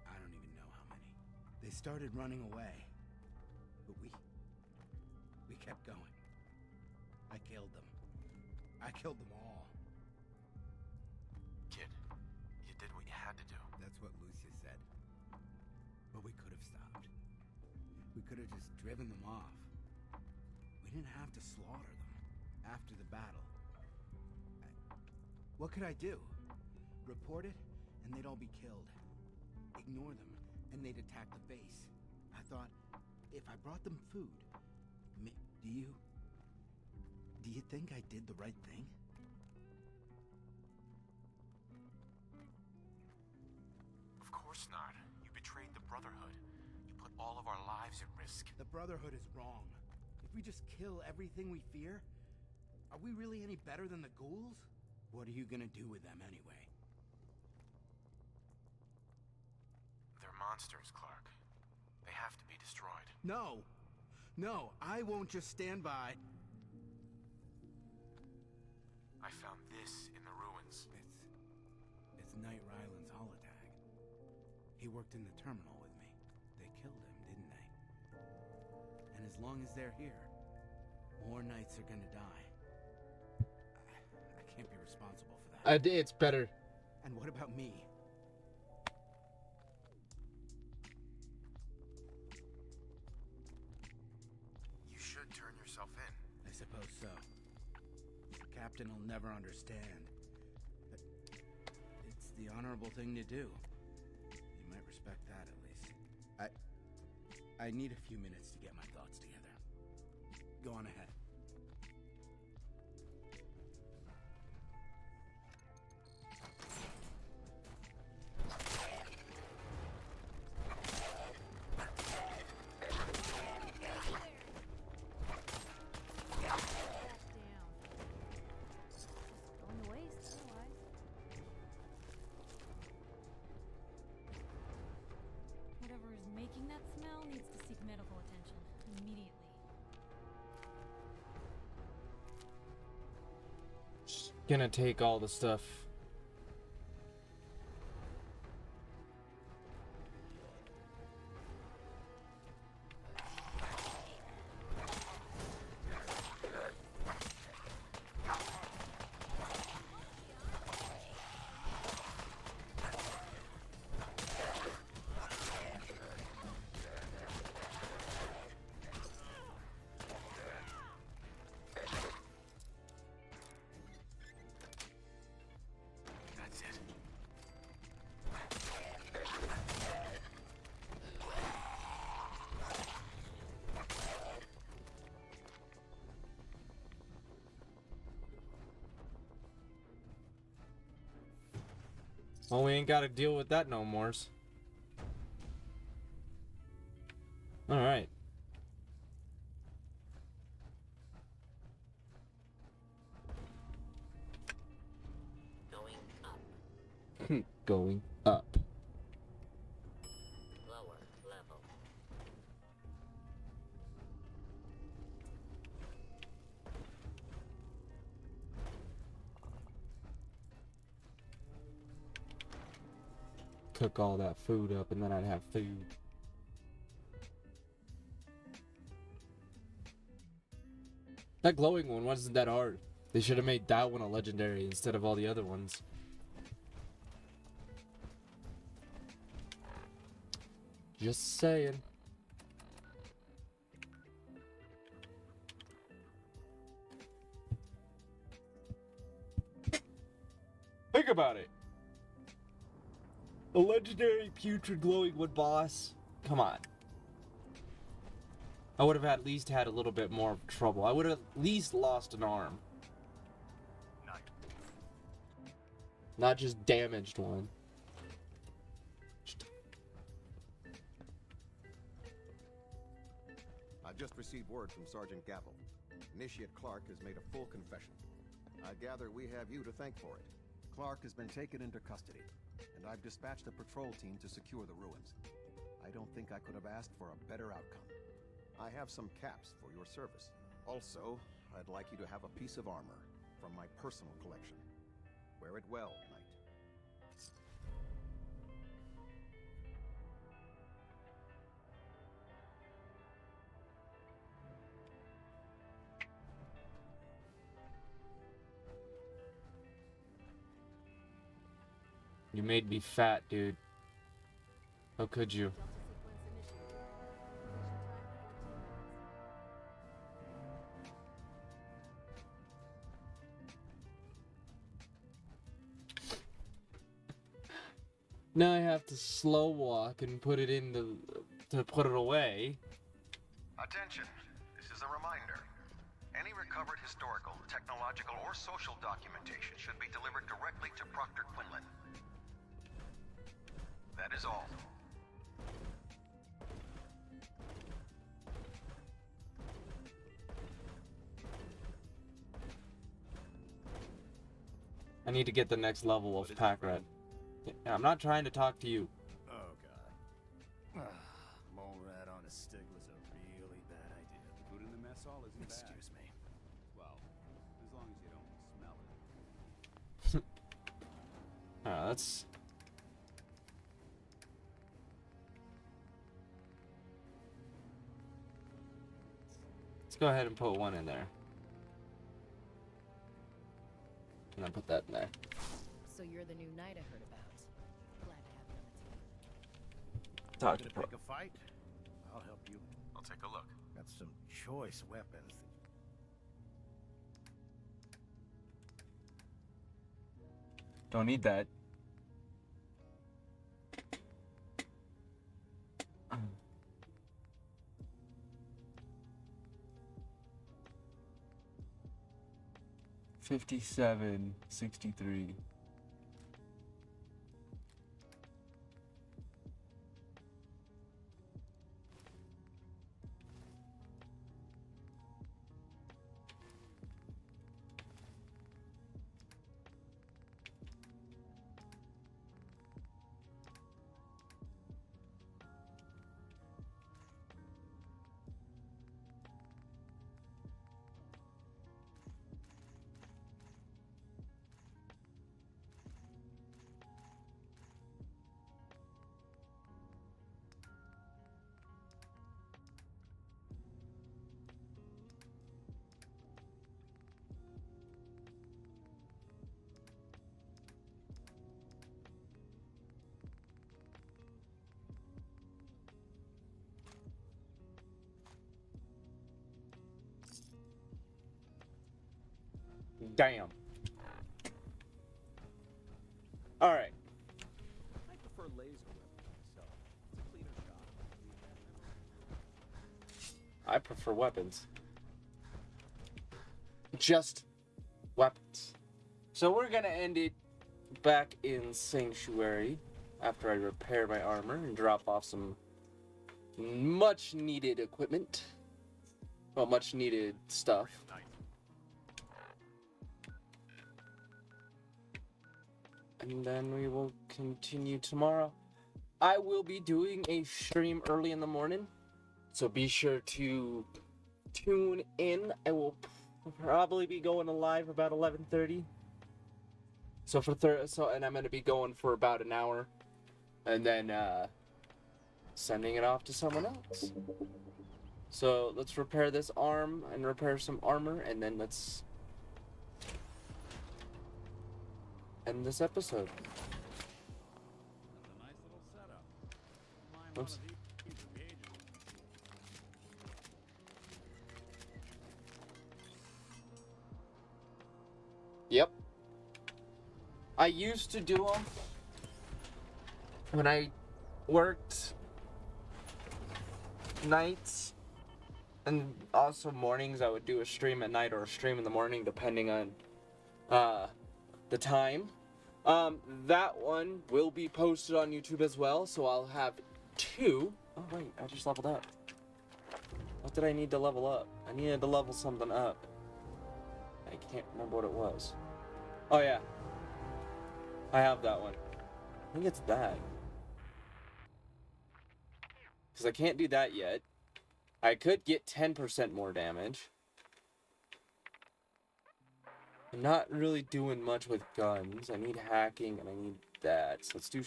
I don't even know how many. They started running away. But we kept going. I killed them. I killed them all. Kid, you did what you had to do. That's what Lucia said. But we could have stopped. We could have just driven them off. We didn't have to slaughter them after the battle. What could I do? Report it, and they'd all be killed. Ignore them, and they'd attack the base. I thought, if I brought them food, do you think I did the right thing? Of course not. You betrayed the Brotherhood. You put all of our lives at risk. The Brotherhood is wrong. If we just kill everything we fear, are we really any better than the ghouls? What are you gonna do with them anyway? They're monsters, Clark. They have to be destroyed. No! No, I won't just stand by. I found this in the ruins. It's Knight Ryland's holotag. He worked in the terminal with me. They killed him, didn't they? And as long as they're here, more Knights are gonna die. I can't be responsible for that. It's better. And what about me? You should turn yourself in. I suppose so. The captain will never understand. But it's the honorable thing to do. You might respect that at least. I need a few minutes to get my thoughts together. Go on ahead. Going to waste otherwise. Whatever is making that smell needs to seek medical attention immediately. Gonna take all the stuff. That's it. Well, we ain't gotta deal with that no mores. Alright. Going up. Going up. Lower level. Cook all that food up and then I'd have food. That glowing one wasn't that hard. They should have made that one a legendary instead of all the other ones. Just saying. Think about it. A legendary putrid glowing wood boss. Come on. I would have at least had a little bit more trouble. I would have at least lost an arm. Not just damaged one. I've just received word from Sergeant Gavel. Initiate Clark has made a full confession. I gather we have you to thank for it. Clark has been taken into custody, and I've dispatched a patrol team to secure the ruins. I don't think I could have asked for a better outcome. I have some caps for your service. Also, I'd like you to have a piece of armor from my personal collection. Wear it well, Knight. You made me fat, dude. How could you? Now I have to slow walk and put it in to put it away. Attention, this is a reminder. Any recovered historical, technological, or social documentation should be delivered directly to Proctor Quinlan. That is all. I need to get the next level of pack rat. I'm not trying to talk to you. Oh god. Mole rat on a stick was a really bad idea. Food in the mess hall isn't bad. Excuse me. Well, as long as you don't smell it. Alright, let's go ahead and put one in there. And I'll put that in there. So you're the new knight I heard about. Glad to have you on the team. Talk to to pick a fight? I'll help you. I'll take a look. Got some choice weapons. Don't need that. 57, 63. Damn. All right. I prefer laser weapons myself. It's a cleaner shot. I prefer weapons. Just weapons. So we're gonna end it back in Sanctuary after I repair my armor and drop off some much needed equipment. Well, much needed stuff. And then we will continue tomorrow. I will be doing a stream early in the morning, so be sure to tune in. I will probably be going live about 11:30. So and I'm gonna be going for about an hour, and then sending it off to someone else. So let's repair this arm and repair some armor, and then let's end this episode. That's a nice little setup. Mine Oops. one of these gauges. Yep. I used to do them when I worked nights and also mornings. I would do a stream at night or a stream in the morning depending on the time. That one will be posted on YouTube as well, so I'll have two. Oh wait, I just leveled up. What did I need to level up? I needed to level something up. I can't remember what it was. Oh yeah, I have that one. I think it's that. Because I can't do that yet. I could get 10% more damage. I'm not really doing much with guns. I need hacking and I need that. So let's do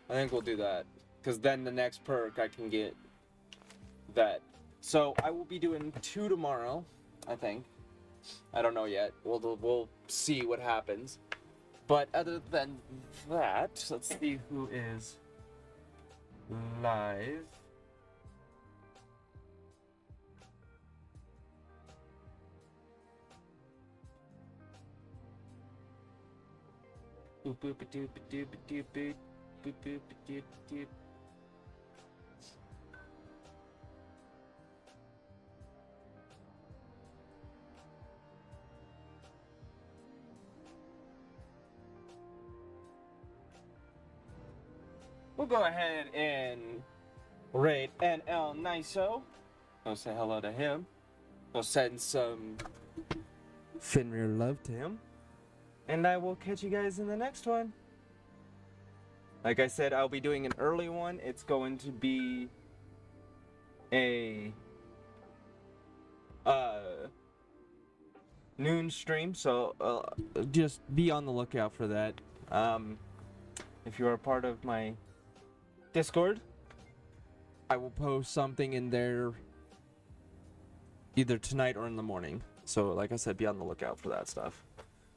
I think we'll do that. Because then the next perk I can get that. So I will be doing 2 tomorrow, I think. I don't know yet. We'll see what happens. But other than that, let's see who is live. Boop boop doop doop doop boop boop boop doop doop. We'll go ahead and raid NL Niso. Go say hello to him. Go send some Fenrir love to him. And I will catch you guys in the next one. Like I said, I'll be doing an early one. It's going to be a noon stream, so just be on the lookout for that. If you are part of my Discord, I will post something in there either tonight or in the morning. So like I said, be on the lookout for that stuff.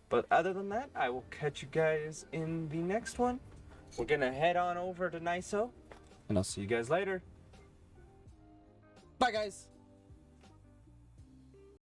But other than that, I will catch you guys in the next one. We're gonna head on over to Niso, and I'll see you guys later. Bye guys!